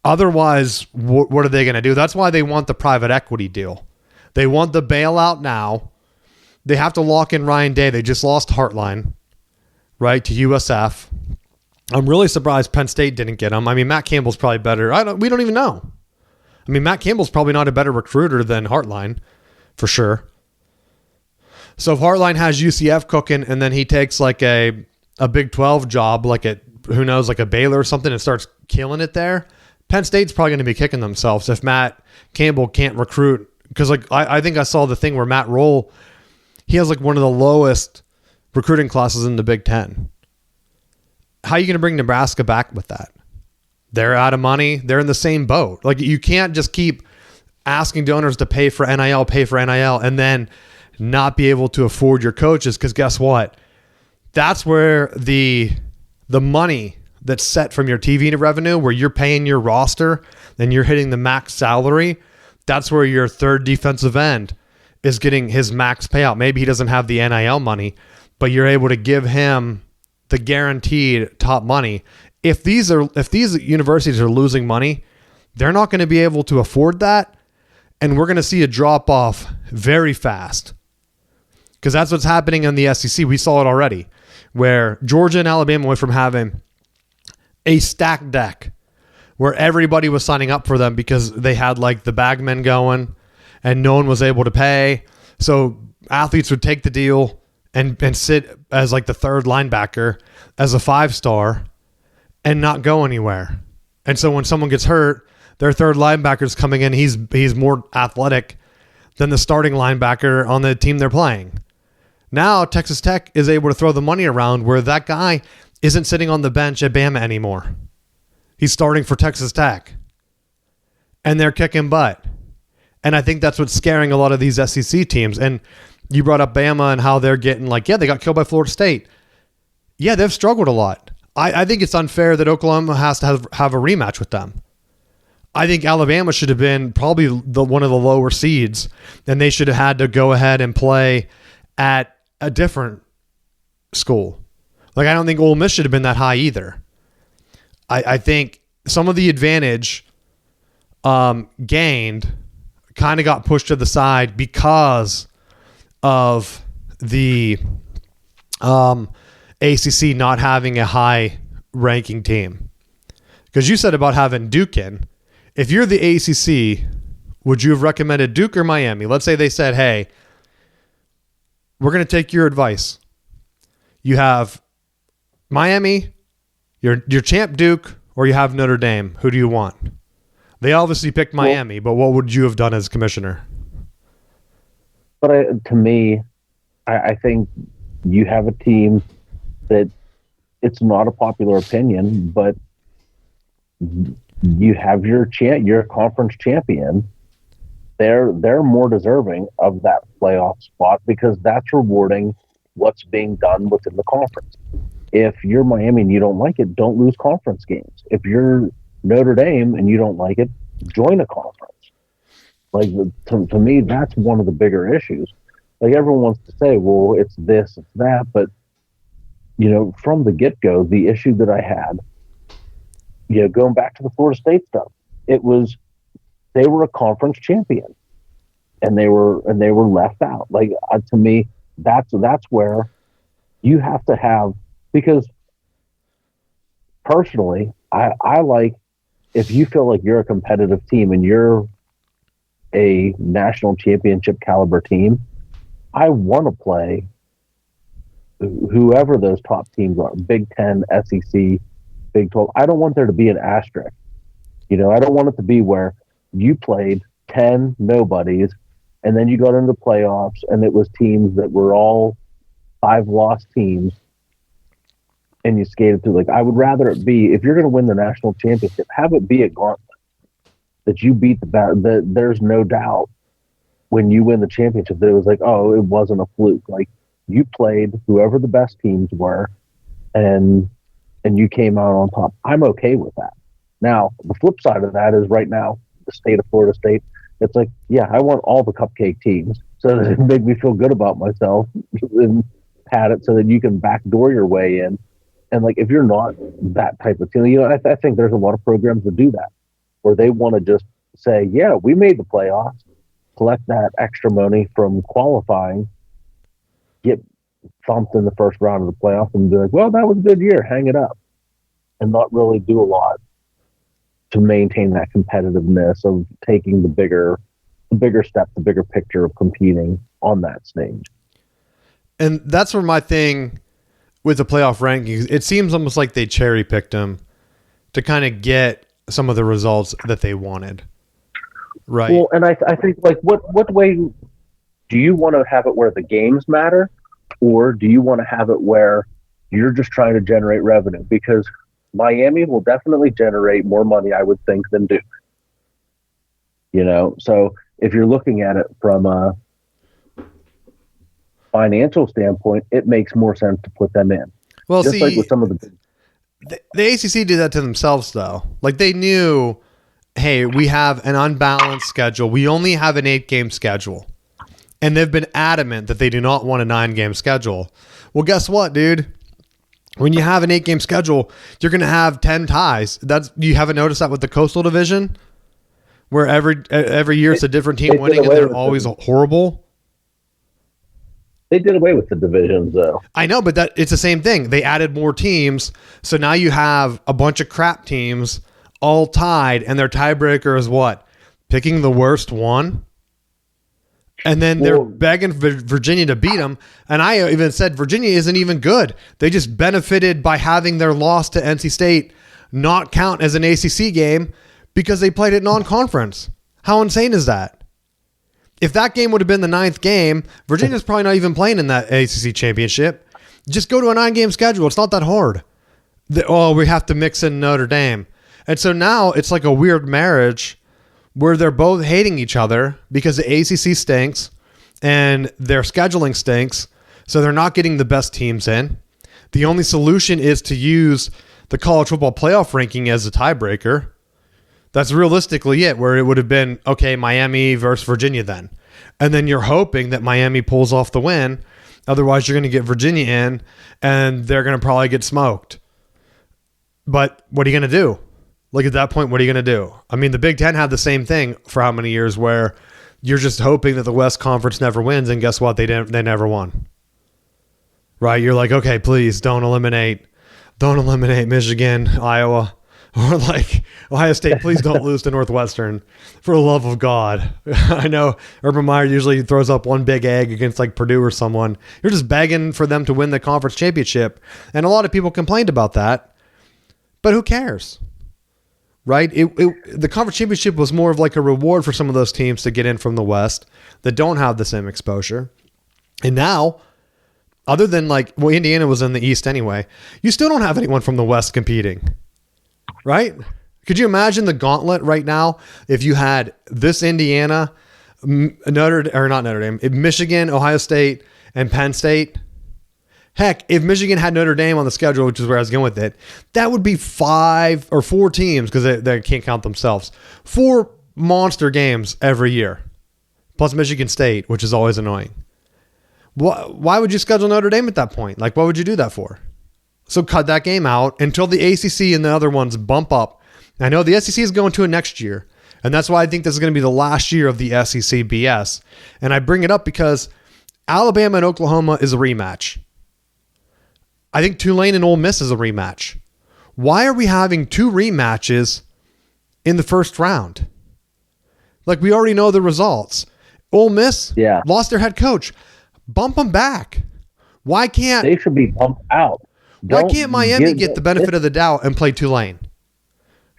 Otherwise, what are they going to do? That's why they want the private equity deal. They want the bailout now. They have to lock in Ryan Day. They just lost Heartline, right, to USF. I'm really surprised Penn State didn't get him. I mean, Matt Campbell's probably better. We don't even know. I mean, Matt Campbell's probably not a better recruiter than Heartline, for sure. So if Heartline has UCF cooking and then he takes like a Big 12 job, like at, who knows, like a Baylor or something, and starts killing it there, Penn State's probably going to be kicking themselves if Matt Campbell can't recruit. Because like I think I saw the thing where Matt Roll, he has like one of the lowest recruiting classes in the Big Ten. How are you going to bring Nebraska back with that? They're out of money. They're in the same boat. Like, you can't just keep asking donors to pay for NIL, and then not be able to afford your coaches, because guess what? That's where the money that's set from your TV revenue, where you're paying your roster and you're hitting the max salary, that's where your third defensive end is getting his max payout. Maybe he doesn't have the NIL money, but you're able to give him the guaranteed top money. If these universities are losing money, they're not going to be able to afford that, and we're going to see a drop off very fast. Because that's what's happening in the SEC. We saw it already, where Georgia and Alabama went from having a stacked deck where everybody was signing up for them because they had like the bagmen going and no one was able to pay. So athletes would take the deal and sit as like the third linebacker as a 5-star and not go anywhere. And so when someone gets hurt, their third linebacker's coming in. He's more athletic than the starting linebacker on the team they're playing. Now Texas Tech is able to throw the money around where that guy isn't sitting on the bench at Bama anymore. He's starting for Texas Tech. And they're kicking butt. And I think that's what's scaring a lot of these SEC teams. And you brought up Bama and how they're getting like, yeah, they got killed by Florida State. Yeah, they've struggled a lot. I think it's unfair that Oklahoma has to have a rematch with them. I think Alabama should have been probably one of the lower seeds, and they should have had to go ahead and play at a different school. Like, I don't think Ole Miss should have been that high either. I think some of the advantage gained kind of got pushed to the side because of the ACC not having a high ranking team. Because you said about having Duke in. If you're the ACC, would you have recommended Duke or Miami? Let's say they said, hey, we're going to take your advice. You have Miami You're champ Duke or you have Notre Dame. Who do you want? They obviously picked Miami, but what would you have done as commissioner? But to me, I think you have a team that it's not a popular opinion, but you have your conference champion. They're more deserving of that playoff spot because that's rewarding what's being done within the conference. If you're Miami and you don't like it, don't lose conference games. If you're Notre Dame and you don't like it, join a conference. Like, to me, that's one of the bigger issues. Like, everyone wants to say, well, it's this, it's that. But, from the get-go, the issue that I had, going back to the Florida State stuff, it was they were a conference champion, and they were left out. Like, to me, that's where you have to have, because personally, I like, if you feel like you're a competitive team and you're a national championship caliber team, I want to play whoever those top teams are, Big 10, SEC, Big 12. I don't want there to be an asterisk. I don't want it to be where you played 10 nobodies and then you got into the playoffs and it was teams that were all 5-loss teams and you skated through. Like, I would rather it be, if you're going to win the national championship, have it be a gauntlet that you beat there's no doubt when you win the championship that it was like, oh, it wasn't a fluke. Like, you played whoever the best teams were and you came out on top. I'm okay with that. Now, the flip side of that is right now, the state of Florida State, it's like, yeah, I want all the cupcake teams so that it make me feel good about myself and pat it so that you can backdoor your way in. And, like, if you're not that type of team, I think there's a lot of programs that do that, where they want to just say, yeah, we made the playoffs, collect that extra money from qualifying, get thumped in the first round of the playoffs, and be like, well, that was a good year, hang it up, and not really do a lot to maintain that competitiveness of taking the bigger step, the bigger picture of competing on that stage. And that's where my thing with the playoff rankings, it seems almost like they cherry picked them to kind of get some of the results that they wanted. Right. Well, and I think, like, what way do you want to have it where the games matter, or do you want to have it where you're just trying to generate revenue? Because Miami will definitely generate more money, I would think, than Duke. So if you're looking at it from a financial standpoint, it makes more sense to put them in. Well, just like with some of the ACC did that to themselves, though. Like, they knew, hey, we have an unbalanced schedule. We only have an 8-game schedule. And they've been adamant that they do not want a 9-game schedule. Well, guess what, dude? When you have an 8-game schedule, you're going to have 10 ties. You haven't noticed that with the Coastal Division, where every year it's a different team winning and they're always horrible. They did away with the divisions, though. I know, but it's the same thing. They added more teams, so now you have a bunch of crap teams all tied, and their tiebreaker is what? Picking the worst one? And then they're begging for Virginia to beat them. And I even said Virginia isn't even good. They just benefited by having their loss to NC State not count as an ACC game because they played it non-conference. How insane is that? If that game would have been the 9th game, Virginia's probably not even playing in that ACC championship. Just go to a 9-game schedule. It's not that hard. We have to mix in Notre Dame. And so now it's like a weird marriage where they're both hating each other because the ACC stinks and their scheduling stinks, so they're not getting the best teams in. The only solution is to use the college football playoff ranking as a tiebreaker. That's realistically it, where it would have been, okay, Miami versus Virginia then. And then you're hoping that Miami pulls off the win. Otherwise, you're going to get Virginia in, and they're going to probably get smoked. But what are you going to do? Like, at that point, what are you going to do? I mean, the Big Ten had the same thing for how many years, where you're just hoping that the West Conference never wins, and guess what? They never won. Right? You're like, okay, please don't eliminate Michigan, Iowa, or like Ohio State. Please don't lose to Northwestern, for the love of God. I know Urban Meyer usually throws up one big egg against like Purdue or someone. You're just begging for them to win the conference championship, and a lot of people complained about that. But who cares? Right? The conference championship was more of like a reward for some of those teams to get in from the West that don't have the same exposure. And now, other than Indiana was in the East anyway, you still don't have anyone from the West competing. Right? Could you imagine the gauntlet right now if you had this Indiana, not Notre Dame, Michigan, Ohio State, and Penn State? Heck, if Michigan had Notre Dame on the schedule, which is where I was going with it, that would be 5 or 4 teams, because they can't count themselves. 4 monster games every year, plus Michigan State, which is always annoying. Why would you schedule Notre Dame at that point? What would you do that for? So cut that game out until the ACC and the other ones bump up. I know the SEC is going to it next year, and that's why I think this is going to be the last year of the SEC BS. And I bring it up because Alabama and Oklahoma is a rematch. I think Tulane and Ole Miss is a rematch. Why are we having 2 rematches in the first round? We already know the results. Ole Miss lost their head coach. Bump them back. Why can't they should be bumped out? Why can't Miami get the benefit of the doubt and play Tulane?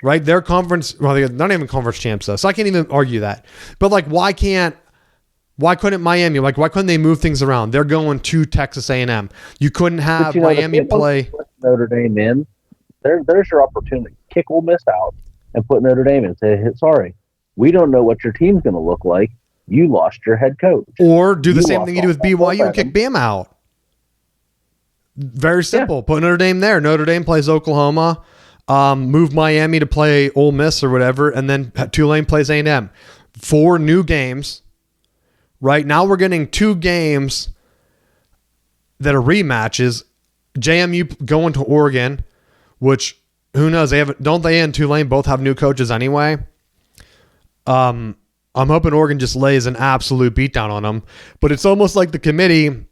Right? They're conference, well, they're not even conference champs though, so I can't even argue that. But why couldn't Miami? Why couldn't they move things around? They're going to Texas A&M. You couldn't have Miami play Notre Dame in. There's your opportunity. Kick Ole Miss out and put Notre Dame in. Say, sorry, we don't know what your team's going to look like. You lost your head coach. Or do the same thing you do with BYU and kick Bama out. Very simple. Put Notre Dame there. Notre Dame plays Oklahoma. Move Miami to play Ole Miss or whatever, and then Tulane plays A&M. 4 new games. Right now we're getting 2 games that are rematches. JMU going to Oregon, which who knows? Don't they and Tulane both have new coaches anyway? I'm hoping Oregon just lays an absolute beatdown on them. But it's almost like the committee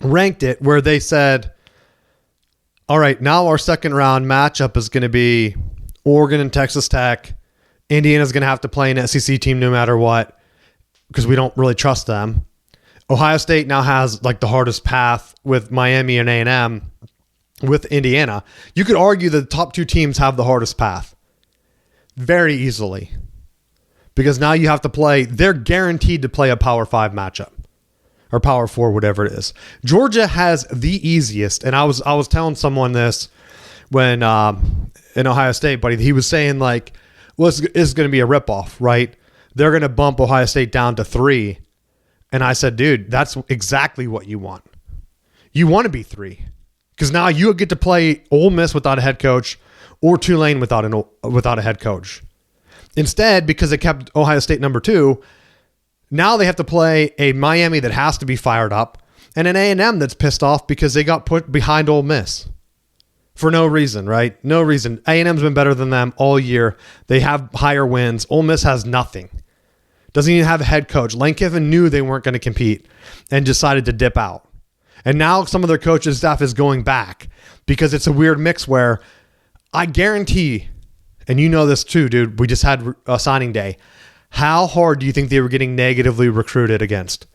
ranked it where they said, all right, now our second round matchup is going to be Oregon and Texas Tech. Indiana's going to have to play an SEC team no matter what, because we don't really trust them. Ohio State now has the hardest path with Miami and A&M with Indiana. You could argue that the top 2 teams have the hardest path very easily, because now you have to play, they're guaranteed to play a Power 5 matchup or Power 4, whatever it is. Georgia has the easiest, and I was telling someone this when in Ohio State, buddy, he was saying well, it's going to be a ripoff, right? They're going to bump Ohio State down to 3. And I said, dude, that's exactly what you want. You want to be 3. Because now you get to play Ole Miss without a head coach or Tulane without a head coach. Instead, because they kept Ohio State number 2, now they have to play a Miami that has to be fired up and an A&M that's pissed off because they got put behind Ole Miss. For no reason, right? No reason. A&M's been better than them all year. They have higher wins. Ole Miss has nothing. Doesn't even have a head coach. Lane Kiffin knew they weren't going to compete and decided to dip out. And now some of their coaches' staff is going back because it's a weird mix where I guarantee, and you know this too, dude, we just had a signing day. How hard do you think they were getting negatively recruited against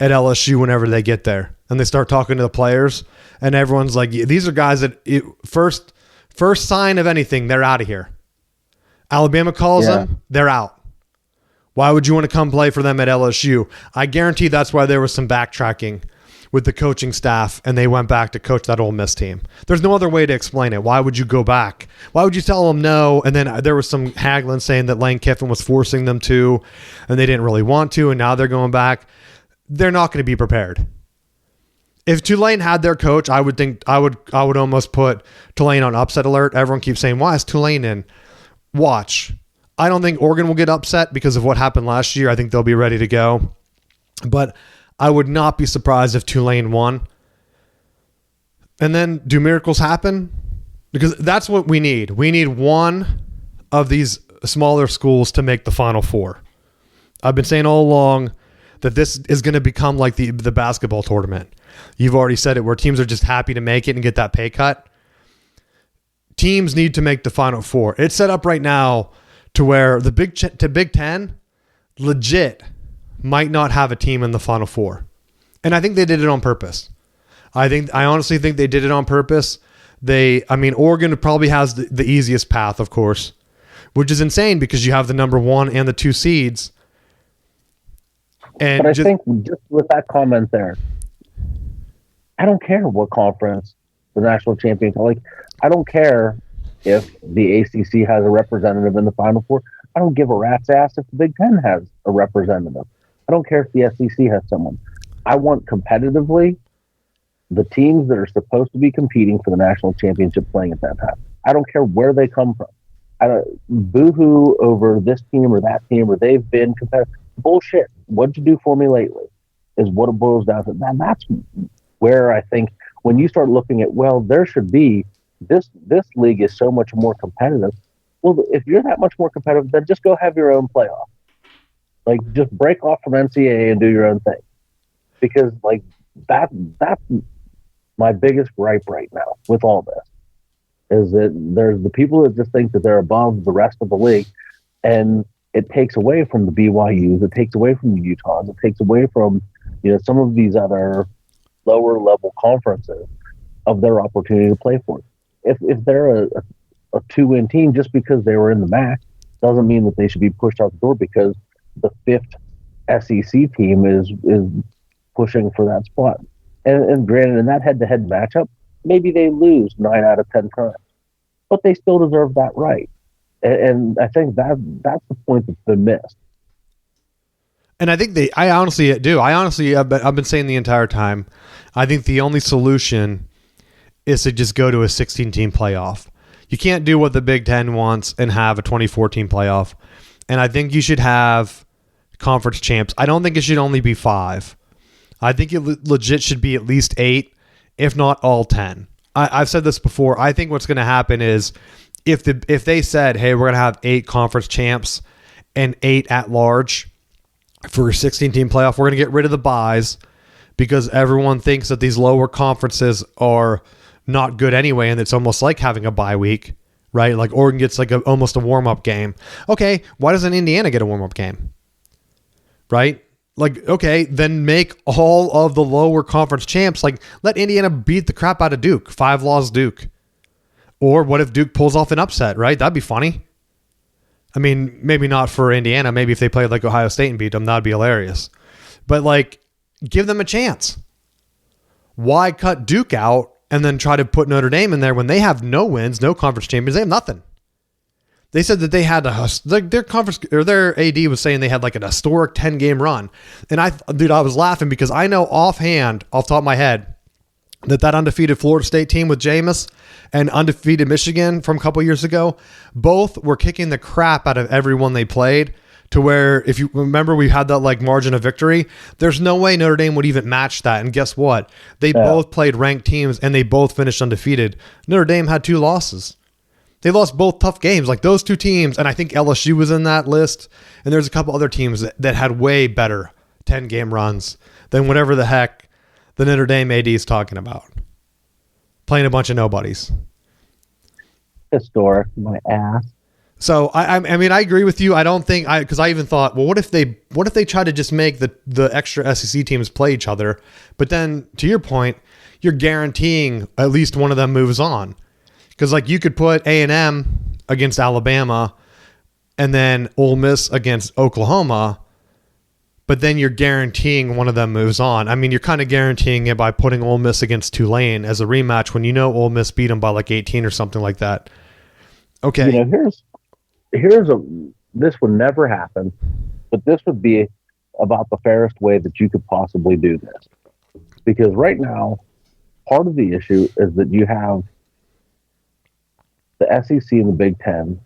at LSU whenever they get there? And they start talking to the players, and everyone's like, these are guys that first sign of anything, they're out of here. Alabama calls them, they're out. Why would you want to come play for them at LSU? I guarantee that's why there was some backtracking with the coaching staff, and they went back to coach that Ole Miss team. There's no other way to explain it. Why would you go back? Why would you tell them no? And then there was some haggling saying that Lane Kiffin was forcing them to, and they didn't really want to, and now they're going back. They're not going to be prepared. If Tulane had their coach, I would think I would almost put Tulane on upset alert. Everyone keeps saying, why is Tulane in? Watch. I don't think Oregon will get upset because of what happened last year. I think they'll be ready to go. But I would not be surprised if Tulane won. And then do miracles happen? Because that's what we need. We need one of these smaller schools to make the Final Four. I've been saying all along that this is going to become like the basketball tournament. You've already said it, where teams are just happy to make it and get that pay cut. Teams need to make the Final Four. It's set up right now to where the Big Ten legit might not have a team in the Final Four. And I think they did it on purpose. I honestly think they did it on purpose Oregon probably has the easiest path, of course, which is insane because you have the number 1 and the 2 seeds. And but I think just with that comment there, I don't care what conference the national champion. Like, I don't care if the ACC has a representative in the Final Four. I don't give a rat's ass if the Big Ten has a representative. I don't care if the SEC has someone. I want competitively the teams that are supposed to be competing for the national championship playing at that time. I don't care where they come from. I don't boo-hoo over this team or that team or they've been competitive. Bullshit. What'd you do for me lately is what it boils down to. Man, that's where I think when you start looking at, well, there should be this league is so much more competitive. Well, if you're that much more competitive, then just go have your own playoff. Like, just break off from NCAA and do your own thing. Because, like, that's my biggest gripe right now with all this, is that there's the people that just think that they're above the rest of the league, and it takes away from the BYUs, it takes away from the Utahs, it takes away from, some of these other lower level conferences of their opportunity to play for it. If they're a 2-win team, just because they were in the MAC doesn't mean that they should be pushed out the door because the 5th SEC team is pushing for that spot. And granted, in that head-to-head matchup, maybe they lose 9 out of 10 times, but they still deserve that right. And I think that's the point that's been missed. And I think I honestly do. I've been saying the entire time, I think the only solution is to just go to a 16-team playoff. You can't do what the Big Ten wants and have a 24-team playoff. And I think you should have conference champs. I don't think it should only be 5. I think it legit should be at least 8, if not all 10. I've said this before. I think what's going to happen is if they said, hey, we're going to have 8 conference champs and 8 at large for a 16-team playoff, we're going to get rid of the byes because everyone thinks that these lower conferences are not good anyway, and it's almost like having a bye week, right? Like Oregon gets like almost a warm-up game. Okay, why doesn't Indiana get a warm-up game? Right? Like, okay, then make all of the lower conference champs, like let Indiana beat the crap out of Duke, 5-loss Duke. Or what if Duke pulls off an upset, right? That'd be funny. I mean, maybe not for Indiana. Maybe if they played like Ohio State and beat them, that'd be hilarious. But like, give them a chance. Why cut Duke out and then try to put Notre Dame in there when they have no wins, no conference champions? They have nothing. They said that they had their conference, or their AD was saying they had like an historic 10-game run. And I was laughing because I know offhand, off the top of my head, that undefeated Florida State team with Jameis and undefeated Michigan from a couple years ago, both were kicking the crap out of everyone they played, to where, if you remember, we had that like margin of victory. There's no way Notre Dame would even match that. And guess what? They both played ranked teams and they both finished undefeated. Notre Dame had 2 losses. They lost both tough games. Like those 2 teams, and I think LSU was in that list, and there's a couple other teams that had way better 10-game runs than whatever the heck the Notre Dame AD is talking about. Playing a bunch of nobodies. Historic, my ass. So I mean, I agree with you. I don't think because I even thought, well, what if they try to just make the extra SEC teams play each other? But then, to your point, you're guaranteeing at least one of them moves on, because like you could put A&M against Alabama, and then Ole Miss against Oklahoma, but then you're guaranteeing one of them moves on. I mean, you're kind of guaranteeing it by putting Ole Miss against Tulane as a rematch when you know Ole Miss beat them by like 18 or something like that. Okay, this would never happen, but this would be about the fairest way that you could possibly do this. Because right now, part of the issue is that you have the SEC and the Big Ten,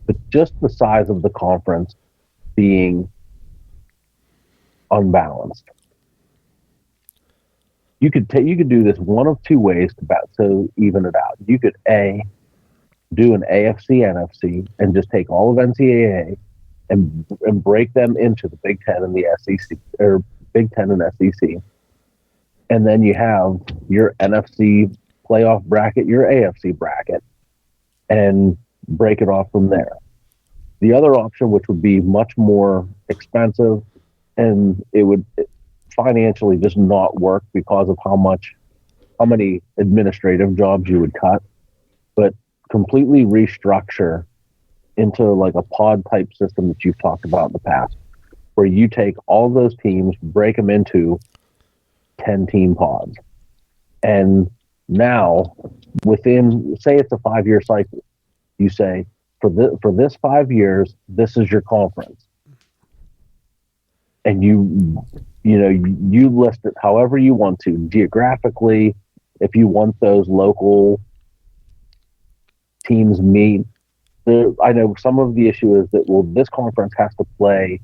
but just the size of the conference being unbalanced. You could do this one of 2 ways to even it out. You could do an AFC NFC and just take all of NCAA and break them into the Big Ten and the SEC, or Big Ten and SEC, and then you have your NFC playoff bracket, your AFC bracket, and break it off from there. The other option, which would be much more expensive, and it would financially just not work because of how much how many administrative jobs you would cut, but completely restructure into like a pod type system that you've talked about in the past, where you take all those teams, break them into 10 team pods. And now within, say it's a 5-year cycle, you say for this 5 years, this is your conference. And you list it however you want to, geographically, if you want those local teams meet. I know some of the issue is that, well, this conference has to play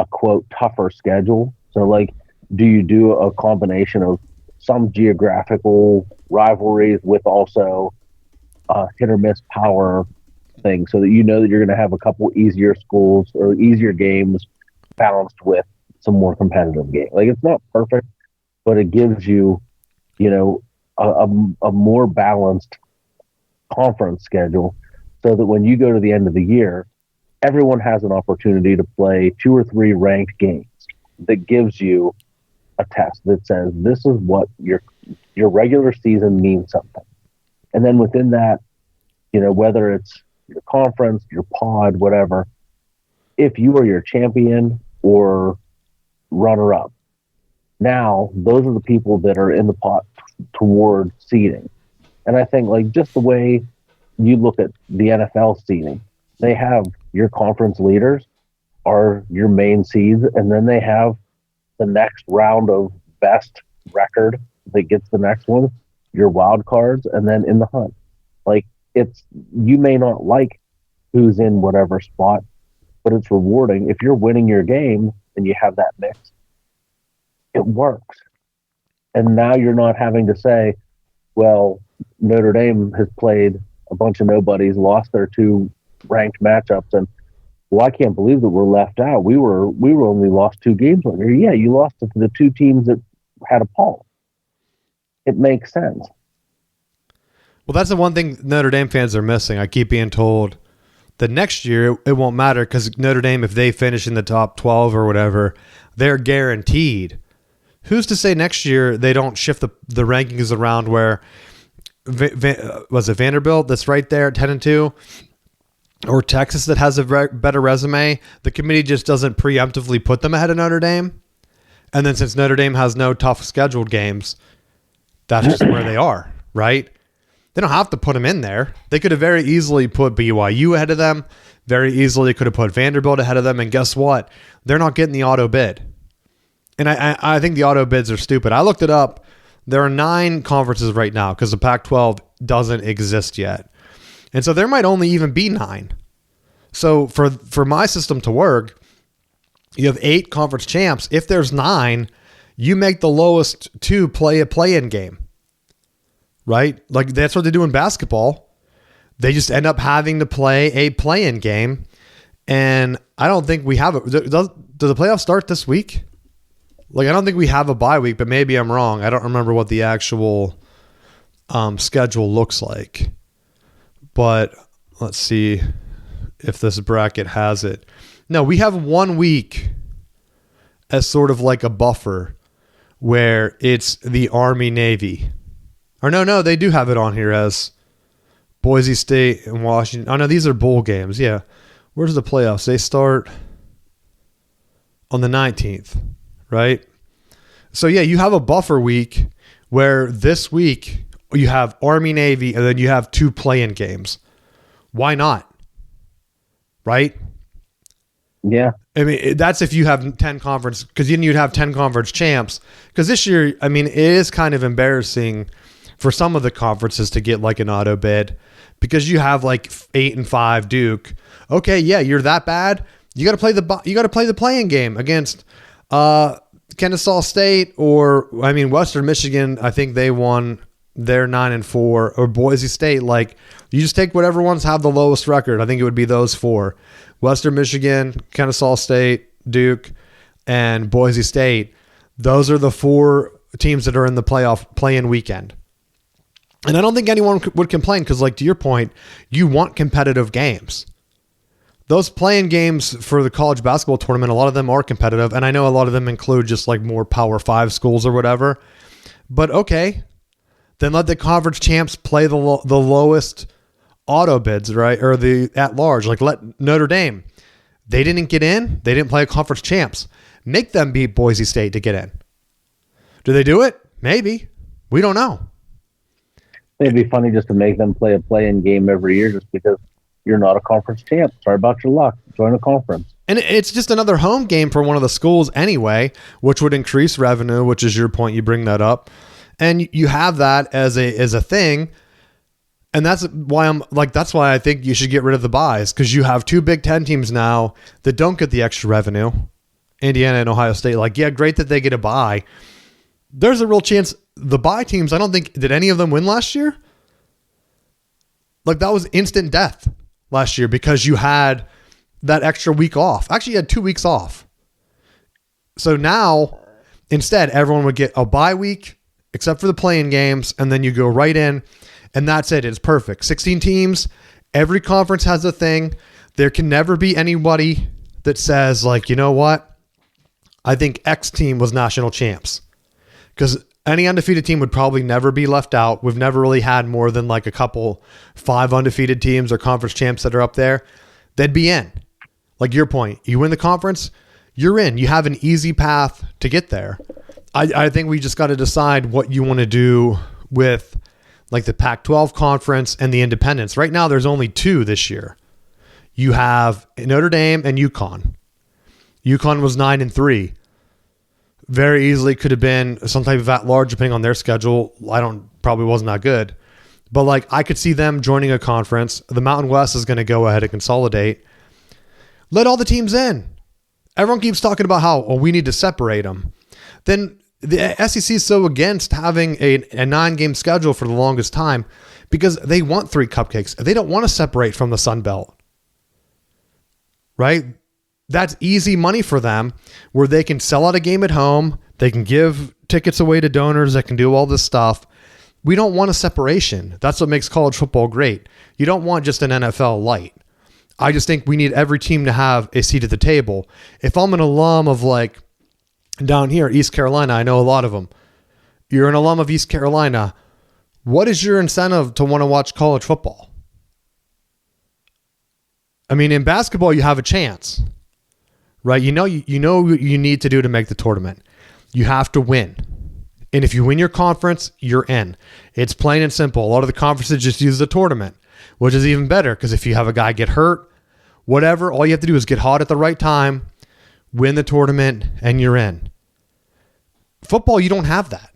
a quote tougher schedule. So like, do you do a combination of some geographical rivalries with also hit or miss power thing, so that you know that you're going to have a couple easier schools or easier games balanced with some more competitive games? Like, it's not perfect, but it gives you, a more balanced conference schedule, so that when you go to the end of the year, everyone has an opportunity to play 2 or 3 ranked games that gives you a test that says this is what your regular season means something. And then within that, whether it's your conference, your pod, whatever, if you are your champion or runner up, now those are the people that are in the pot toward seeding. And I think, like, just the way you look at the NFL seeding, they have your conference leaders are your main seeds, and then they have the next round of best record that gets the next one, your wild cards, and then in the hunt. Like, you may not like who's in whatever spot, but it's rewarding. If you're winning your game and you have that mix, it works. And now you're not having to say, well, Notre Dame has played a bunch of nobodies, lost their 2 ranked matchups, and, well, I can't believe that we're left out. We were only lost 2 games on here. Yeah, you lost to the 2 teams that had a pulse. It makes sense. Well, that's the one thing Notre Dame fans are missing. I keep being told that next year it won't matter because Notre Dame, if they finish in the top 12 or whatever, they're guaranteed. Who's to say next year they don't shift the rankings around where was it Vanderbilt that's right there at 10-2, or Texas that has a better resume? The committee just doesn't preemptively put them ahead of Notre Dame. And then since Notre Dame has no tough scheduled games, that's just where they are, right? They don't have to put them in there. They could have very easily put BYU ahead of them. Very easily could have put Vanderbilt ahead of them. And guess what? They're not getting the auto bid. And I think the auto bids are stupid. I looked it up. There are 9 conferences right now because the Pac-12 doesn't exist yet. And so there might only even be 9. So for my system to work, you have 8 conference champs. If there's 9, you make the lowest 2 play a play-in game. Right? Like, that's what they do in basketball. They just end up having to play a play-in game. And I don't think we have it. Do the playoffs start this week? Like, I don't think we have a bye week, but maybe I'm wrong. I don't remember what the actual schedule looks like. But let's see if this bracket has it. No, we have 1 week as sort of like a buffer where it's the Army-Navy. Or no, they do have it on here as Boise State and Washington. Oh, no, these are bowl games. Yeah. Where's the playoffs? They start on the 19th, right? So, yeah, you have a buffer week where this week you have Army-Navy and then you have 2 play-in games. Why not? Right? Yeah. I mean, that's if you have 10 conference, because then you'd have 10 conference champs. Because this year, I mean, it is kind of embarrassing for some of the conferences to get like an auto bid, because you have like 8-5 Duke. Okay, yeah, you're that bad. You got to play the play-in game against Kennesaw State, or I mean Western Michigan. I think they won their 9-4, or Boise State. Like, you just take whatever ones have the lowest record. I think it would be those 4: Western Michigan, Kennesaw State, Duke, and Boise State. Those are the 4 teams that are in the play-in weekend. And I don't think anyone would complain because, like, to your point, you want competitive games. Those play-in games for the college basketball tournament, a lot of them are competitive, and I know a lot of them include just like more Power 5 schools or whatever. But okay, Then let the conference champs play the lowest auto bids, right? Or the at large. Like let Notre Dame. They didn't get in. They didn't play a conference champs. Make them beat Boise State to get in. Do they do it? Maybe. We don't know. It'd be funny just to make them play a play-in game every year just because you're not a conference champ. Sorry about your luck. Join a conference. And it's just another home game for one of the schools anyway, which would increase revenue, which is your point. You bring that up. And you have that as a thing. And that's why I think you should get rid of the buys, because you have two Big Ten teams now that don't get the extra revenue. Indiana and Ohio State. Like, yeah, great that they get a bye. There's a real chance the bye teams, I don't think, did any of them win last year? Like, that was instant death last year because you had that extra week off. Actually, you had 2 weeks off. So now, instead, everyone would get a bye week, except for the play-in games, and then you go right in, and that's it. It's perfect. 16 teams. Every conference has a thing. There can never be anybody that says, like, you know what? I think X team was national champs. Because any undefeated team would probably never be left out. We've never really had more than like a couple 5 undefeated teams or conference champs that are up there. They'd be in. Like your point. You win the conference, you're in. You have an easy path to get there. I think we just got to decide what you want to do with like the Pac-12 conference and the independents. Right now, there's only 2 this year. You have Notre Dame and UConn. UConn was 9-3. Very easily could have been some type of at-large depending on their schedule. Probably wasn't that good. But like I could see them joining a conference. The Mountain West is going to go ahead and consolidate. Let all the teams in. Everyone keeps talking about how we need to separate them. Then the SEC is so against having a 9-game schedule for the longest time because they want 3 cupcakes. They don't want to separate from the Sun Belt. Right? That's easy money for them where they can sell out a game at home. They can give tickets away to donors that can do all this stuff. We don't want a separation. That's what makes college football great. You don't want just an NFL light. I just think we need every team to have a seat at the table. If I'm an alum of like down here, East Carolina, I know a lot of them. You're an alum of East Carolina. What is your incentive to want to watch college football? I mean, in basketball, you have a chance. Right? You know what you need to do to make the tournament. You have to win. And if you win your conference, you're in. It's plain and simple. A lot of the conferences just use the tournament, which is even better because if you have a guy get hurt, whatever, all you have to do is get hot at the right time, win the tournament, and you're in. Football, you don't have that.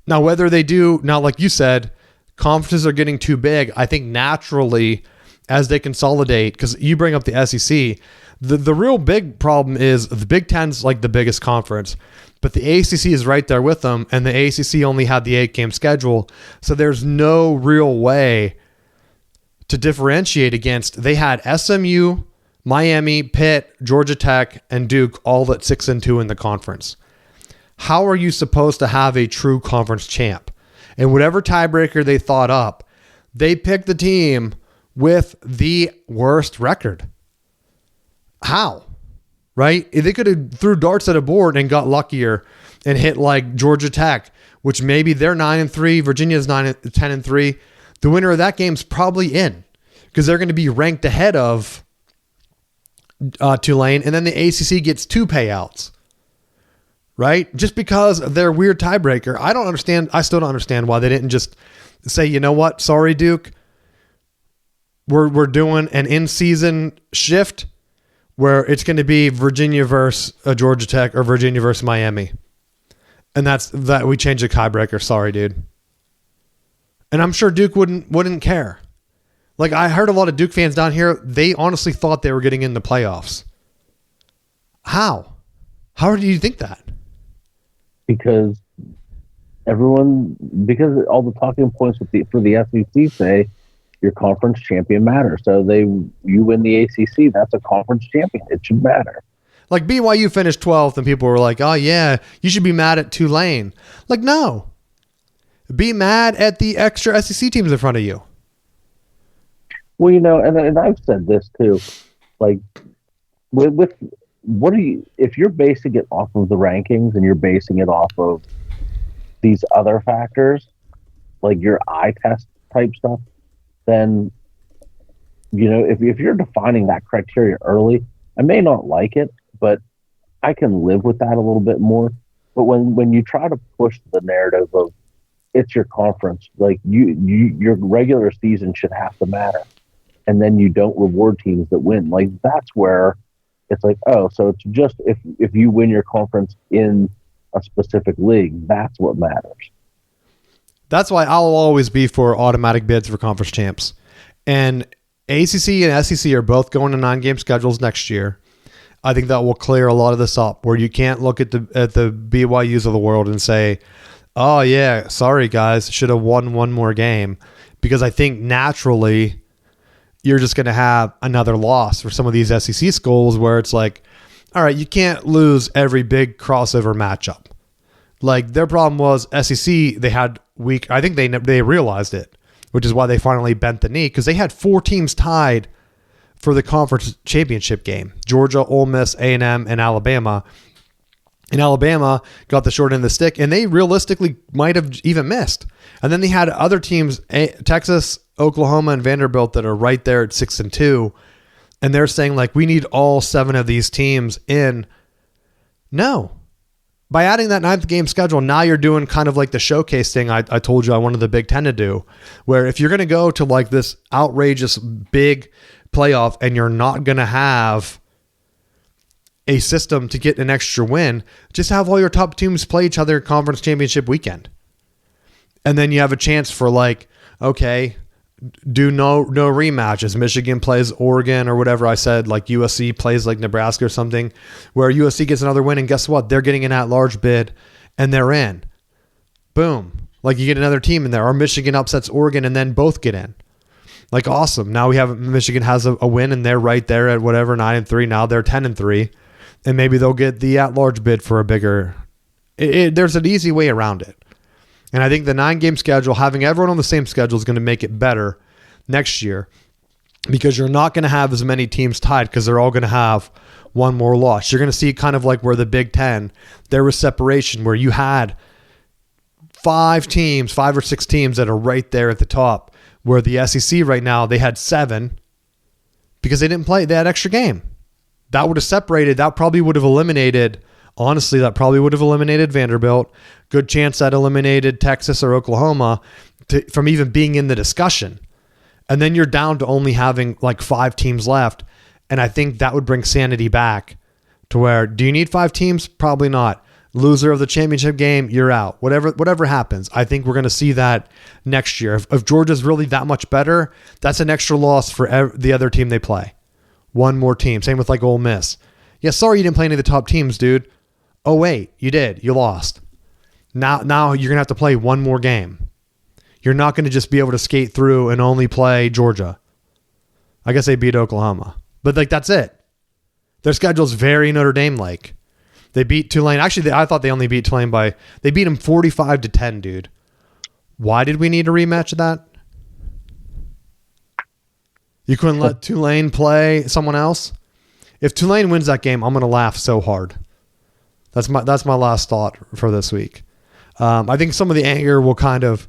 Now, whether they do, now like you said, conferences are getting too big. I think naturally as they consolidate, because you bring up the SEC, the real big problem is the Big Ten's like the biggest conference, but the ACC is right there with them, and the ACC only had the 8-game schedule, so there's no real way to differentiate against. They had SMU, Miami, Pitt, Georgia Tech, and Duke all at 6-2 in the conference. How are you supposed to have a true conference champ? And whatever tiebreaker they thought up, they picked the team with the worst record. How? Right? They could have threw darts at a board and got luckier and hit like Georgia Tech, which maybe they're 9-3, Virginia's 10-3. The winner of that game's probably in because they're going to be ranked ahead of Tulane, and then the ACC gets 2 payouts. Right? Just because of their weird tiebreaker. I still don't understand why they didn't just say, you know what? Sorry, Duke. We're doing an in-season shift where it's going to be Virginia versus Georgia Tech or Virginia versus Miami. And that's that we changed the tiebreaker. Sorry, dude. And I'm sure Duke wouldn't care. Like I heard a lot of Duke fans down here, they honestly thought they were getting in the playoffs. How? How do you think that? Because all the talking points for the SEC say your conference champion matters. So you win the ACC, that's a conference champion. It should matter. Like BYU finished 12th and people were like, oh yeah, you should be mad at Tulane. Like, no. Be mad at the extra SEC teams in front of you. Well, and I've said this too. Like, with if you're basing it off of the rankings and you're basing it off of these other factors, like your eye test type stuff, then, if you're defining that criteria early, I may not like it, but I can live with that a little bit more. But when you try to push the narrative of it's your conference, like your regular season should have to matter, and then you don't reward teams that win, like that's where it's like, oh, so it's just if you win your conference in a specific league, that's what matters. That's why I'll always be for automatic bids for conference champs. And ACC and SEC are both going to 9-game schedules next year. I think that will clear a lot of this up, where you can't look at the BYUs of the world and say, oh yeah, sorry guys, should have won one more game. Because I think naturally you're just going to have another loss for some of these SEC schools where it's like, all right, you can't lose every big crossover matchup. Like their problem was SEC, they had weak. I think they realized it, which is why they finally bent the knee, because they had 4 teams tied for the conference championship game: Georgia, Ole Miss, A&M, and Alabama. And Alabama got the short end of the stick, and they realistically might have even missed. And then they had other teams, Texas, Oklahoma, and Vanderbilt, that are right there at 6-2, and they're saying like, we need all 7 of these teams in. No. By adding that 9th game schedule, now you're doing kind of like the showcase thing I told you I wanted the Big Ten to do, where if you're going to go to like this outrageous big playoff and you're not going to have a system to get an extra win, just have all your top teams play each other conference championship weekend. And then you have a chance for like, okay, do no rematches. Michigan plays Oregon or whatever I said, like USC plays like Nebraska or something, where USC gets another win, and guess what? They're getting an at-large bid and they're in. Boom. Like you get another team in there, or Michigan upsets Oregon and then both get in. Like awesome. Now we have Michigan has a win and they're right there at whatever 9-3. Now they're 10-3, and maybe they'll get the at-large bid for a bigger. There's an easy way around it. And I think the 9-game schedule, having everyone on the same schedule, is going to make it better next year, because you're not going to have as many teams tied, because they're all going to have one more loss. You're going to see kind of like where the Big Ten, there was separation where you had 5 or 6 teams that are right there at the top, where the SEC right now, they had 7 because they didn't play. They had extra game. That would have separated. That probably would have eliminated. Honestly, that probably would have eliminated Vanderbilt. Good chance that eliminated Texas or Oklahoma from even being in the discussion. And then you're down to only having like 5 teams left. And I think that would bring sanity back to where, do you need 5 teams? Probably not. Loser of the championship game, you're out. Whatever happens, I think we're going to see that next year. If Georgia's really that much better, that's an extra loss for the other team they play. One more team. Same with like Ole Miss. Yeah, sorry you didn't play any of the top teams, dude. Oh, wait, you did. You lost. Now you're going to have to play one more game. You're not going to just be able to skate through and only play Georgia. I guess they beat Oklahoma. But like that's it. Their schedule's very Notre Dame-like. They beat Tulane. Actually, I thought they only beat Tulane they beat them 45-10, dude. Why did we need a rematch of that? You couldn't let Tulane play someone else? If Tulane wins that game, I'm going to laugh so hard. That's my last thought for this week. I think some of the anger will kind of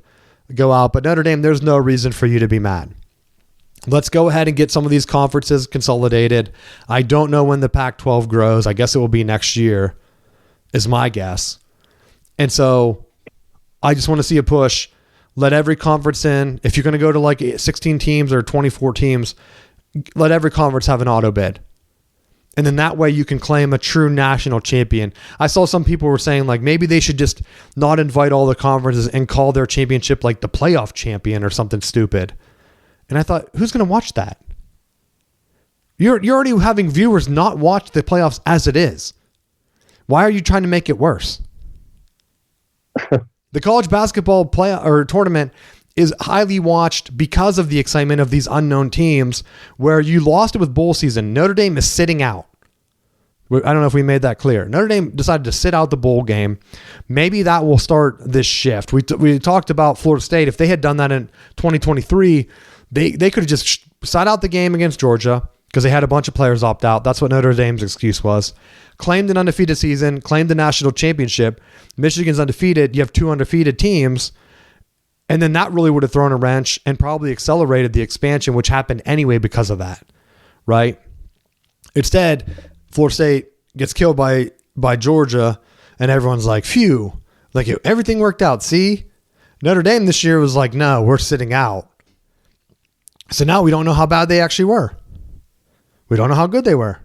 go out, but Notre Dame, there's no reason for you to be mad. Let's go ahead and get some of these conferences consolidated. I don't know when the Pac-12 grows. I guess it will be next year, is my guess. And so I just want to see a push. Let every conference in. If you're going to go to like 16 teams or 24 teams, let every conference have an auto bid. And then that way you can claim a true national champion. I saw some people were saying like maybe they should just not invite all the conferences and call their championship like the playoff champion or something stupid. And I thought, who's going to watch that? You're already having viewers not watch the playoffs as it is. Why are you trying to make it worse? The college basketball tournament is highly watched because of the excitement of these unknown teams, where you lost it with bowl season. Notre Dame is sitting out. I don't know if we made that clear. Notre Dame decided to sit out the bowl game. Maybe that will start this shift. We talked about Florida State. If they had done that in 2023, they could have just sat out the game against Georgia because they had a bunch of players opt out. That's what Notre Dame's excuse was. Claimed an undefeated season, claimed the national championship. Michigan's undefeated. You have 2 undefeated teams. And then that really would have thrown a wrench and probably accelerated the expansion, which happened anyway because of that, right? Instead, Florida State gets killed by Georgia, and everyone's like, phew, like everything worked out. See, Notre Dame this year was like, no, we're sitting out. So now we don't know how bad they actually were. We don't know how good they were,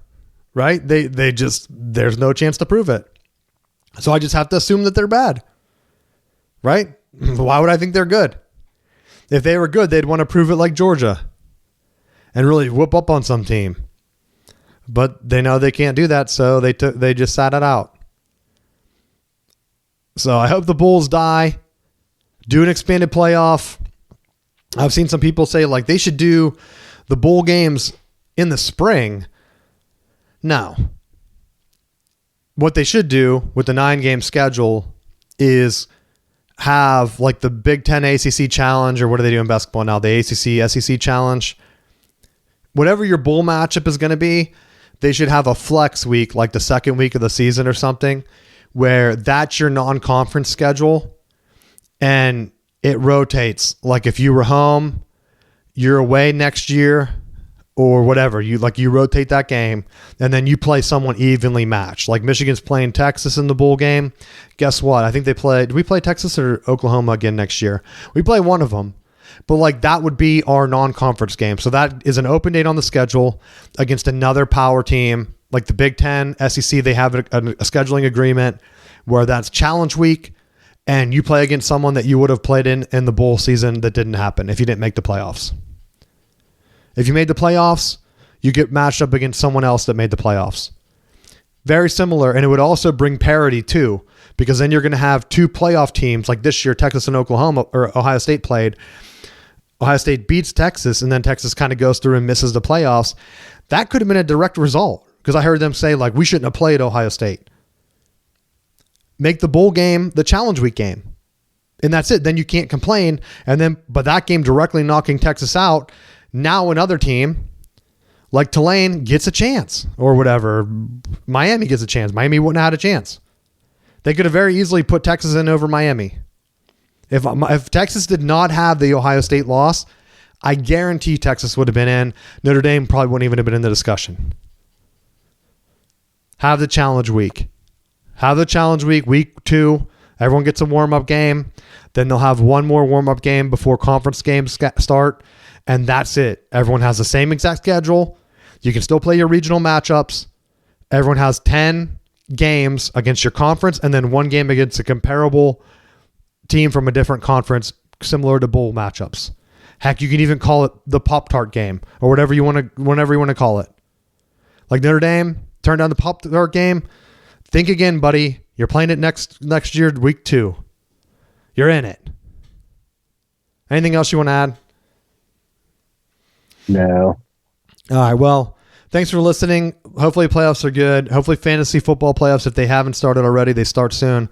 right? They just, there's no chance to prove it. So I just have to assume that they're bad, right? Why would I think they're good? If they were good, they'd want to prove it like Georgia and really whoop up on some team. But they know they can't do that, so they just sat it out. So I hope the Bulls do an expanded playoff. I've seen some people say like they should do the bowl games in the spring. No. What they should do with the 9-game schedule is have like the Big Ten ACC challenge, or what do they do in basketball now? The ACC SEC challenge. Whatever your bowl matchup is going to be, they should have a flex week, like the second week of the season or something, where that's your non-conference schedule and it rotates. Like if you were home, you're away next year or whatever. You rotate that game and then you play someone evenly matched. Like Michigan's playing Texas in the bowl game. Guess what? I think did we play Texas or Oklahoma again next year? We play one of them. But like that would be our non-conference game. So that is an open date on the schedule against another power team. Like the Big Ten, SEC, they have a scheduling agreement where that's challenge week and you play against someone that you would have played in the bowl season that didn't happen if you didn't make the playoffs. If you made the playoffs, you get matched up against someone else that made the playoffs. Very similar, and it would also bring parity too, because then you're going to have two playoff teams like this year, Texas and Oklahoma, or Ohio State played. Ohio State beats Texas, and then Texas kind of goes through and misses the playoffs. That could have been a direct result, because I heard them say, like, we shouldn't have played Ohio State. Make the bowl game the challenge week game. And that's it. Then you can't complain. But that game directly knocking Texas out, now another team like Tulane gets a chance or whatever. Miami gets a chance. Miami wouldn't have had a chance. They could have very easily put Texas in over Miami. If Texas did not have the Ohio State loss, I guarantee Texas would have been in. Notre Dame probably wouldn't even have been in the discussion. Have the challenge week. Week 2. Everyone gets a warm-up game. Then they'll have one more warm-up game before conference games start. And that's it. Everyone has the same exact schedule. You can still play your regional matchups. Everyone has 10 games against your conference and then one game against a comparable team from a different conference, similar to bowl matchups. Heck, you can even call it the Pop-Tart game or whatever you want to call it. Like Notre Dame, turn down the Pop-Tart game. Think again, buddy. You're playing it next year, week 2. You're in it. Anything else you want to add? No. All right. Well, thanks for listening. Hopefully playoffs are good. Hopefully fantasy football playoffs, if they haven't started already, they start soon.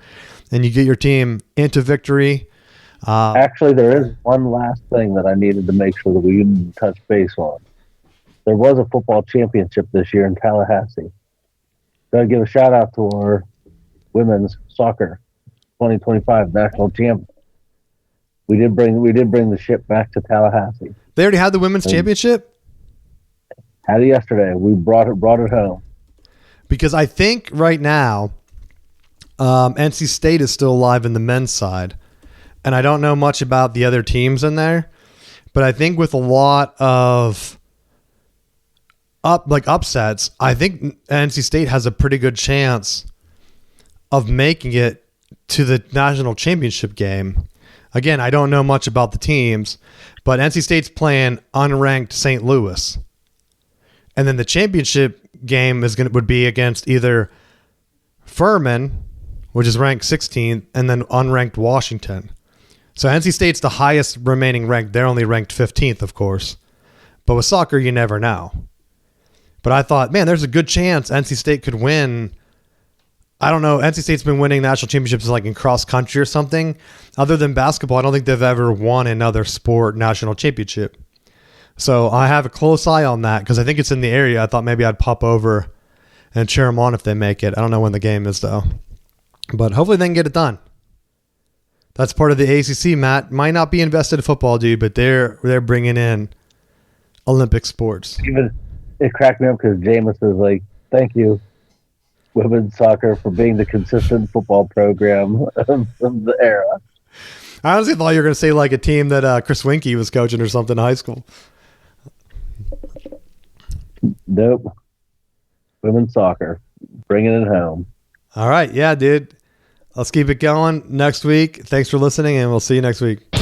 And you get your team into victory. Actually, there is one last thing that I needed to make sure that we didn't touch base on. There was a football championship this year in Tallahassee. Gotta give a shout out to our women's soccer 2025 national champion. We did bring the ship back to Tallahassee. They already had the women's championship? Had it yesterday. We brought it home. Because I think right now, NC State is still alive in the men's side. And I don't know much about the other teams in there. But I think with a lot of upsets, I think NC State has a pretty good chance of making it to the national championship game. Again, I don't know much about the teams, but NC State's playing unranked St. Louis. And then the championship game would be against either Furman, which is ranked 16th, and then unranked Washington. So NC State's the highest remaining ranked. They're only ranked 15th, of course. But with soccer, you never know. But I thought, man, there's a good chance NC State could win. I don't know. NC State's been winning national championships like in cross country or something. Other than basketball, I don't think they've ever won another sport national championship. So I have a close eye on that because I think it's in the area. I thought maybe I'd pop over and cheer them on if they make it. I don't know when the game is, though. But hopefully they can get it done. That's part of the ACC, Matt. Might not be invested in football, dude, but they're bringing in Olympic sports. Even it cracked me up because Jameis is like, "Thank you, women's soccer, for being the consistent football program of the era." I honestly thought you were going to say like a team that Chris Winkie was coaching or something in high school. Nope. Women's soccer, bringing it home. All right, yeah, dude. Let's keep it going next week. Thanks for listening, and we'll see you next week.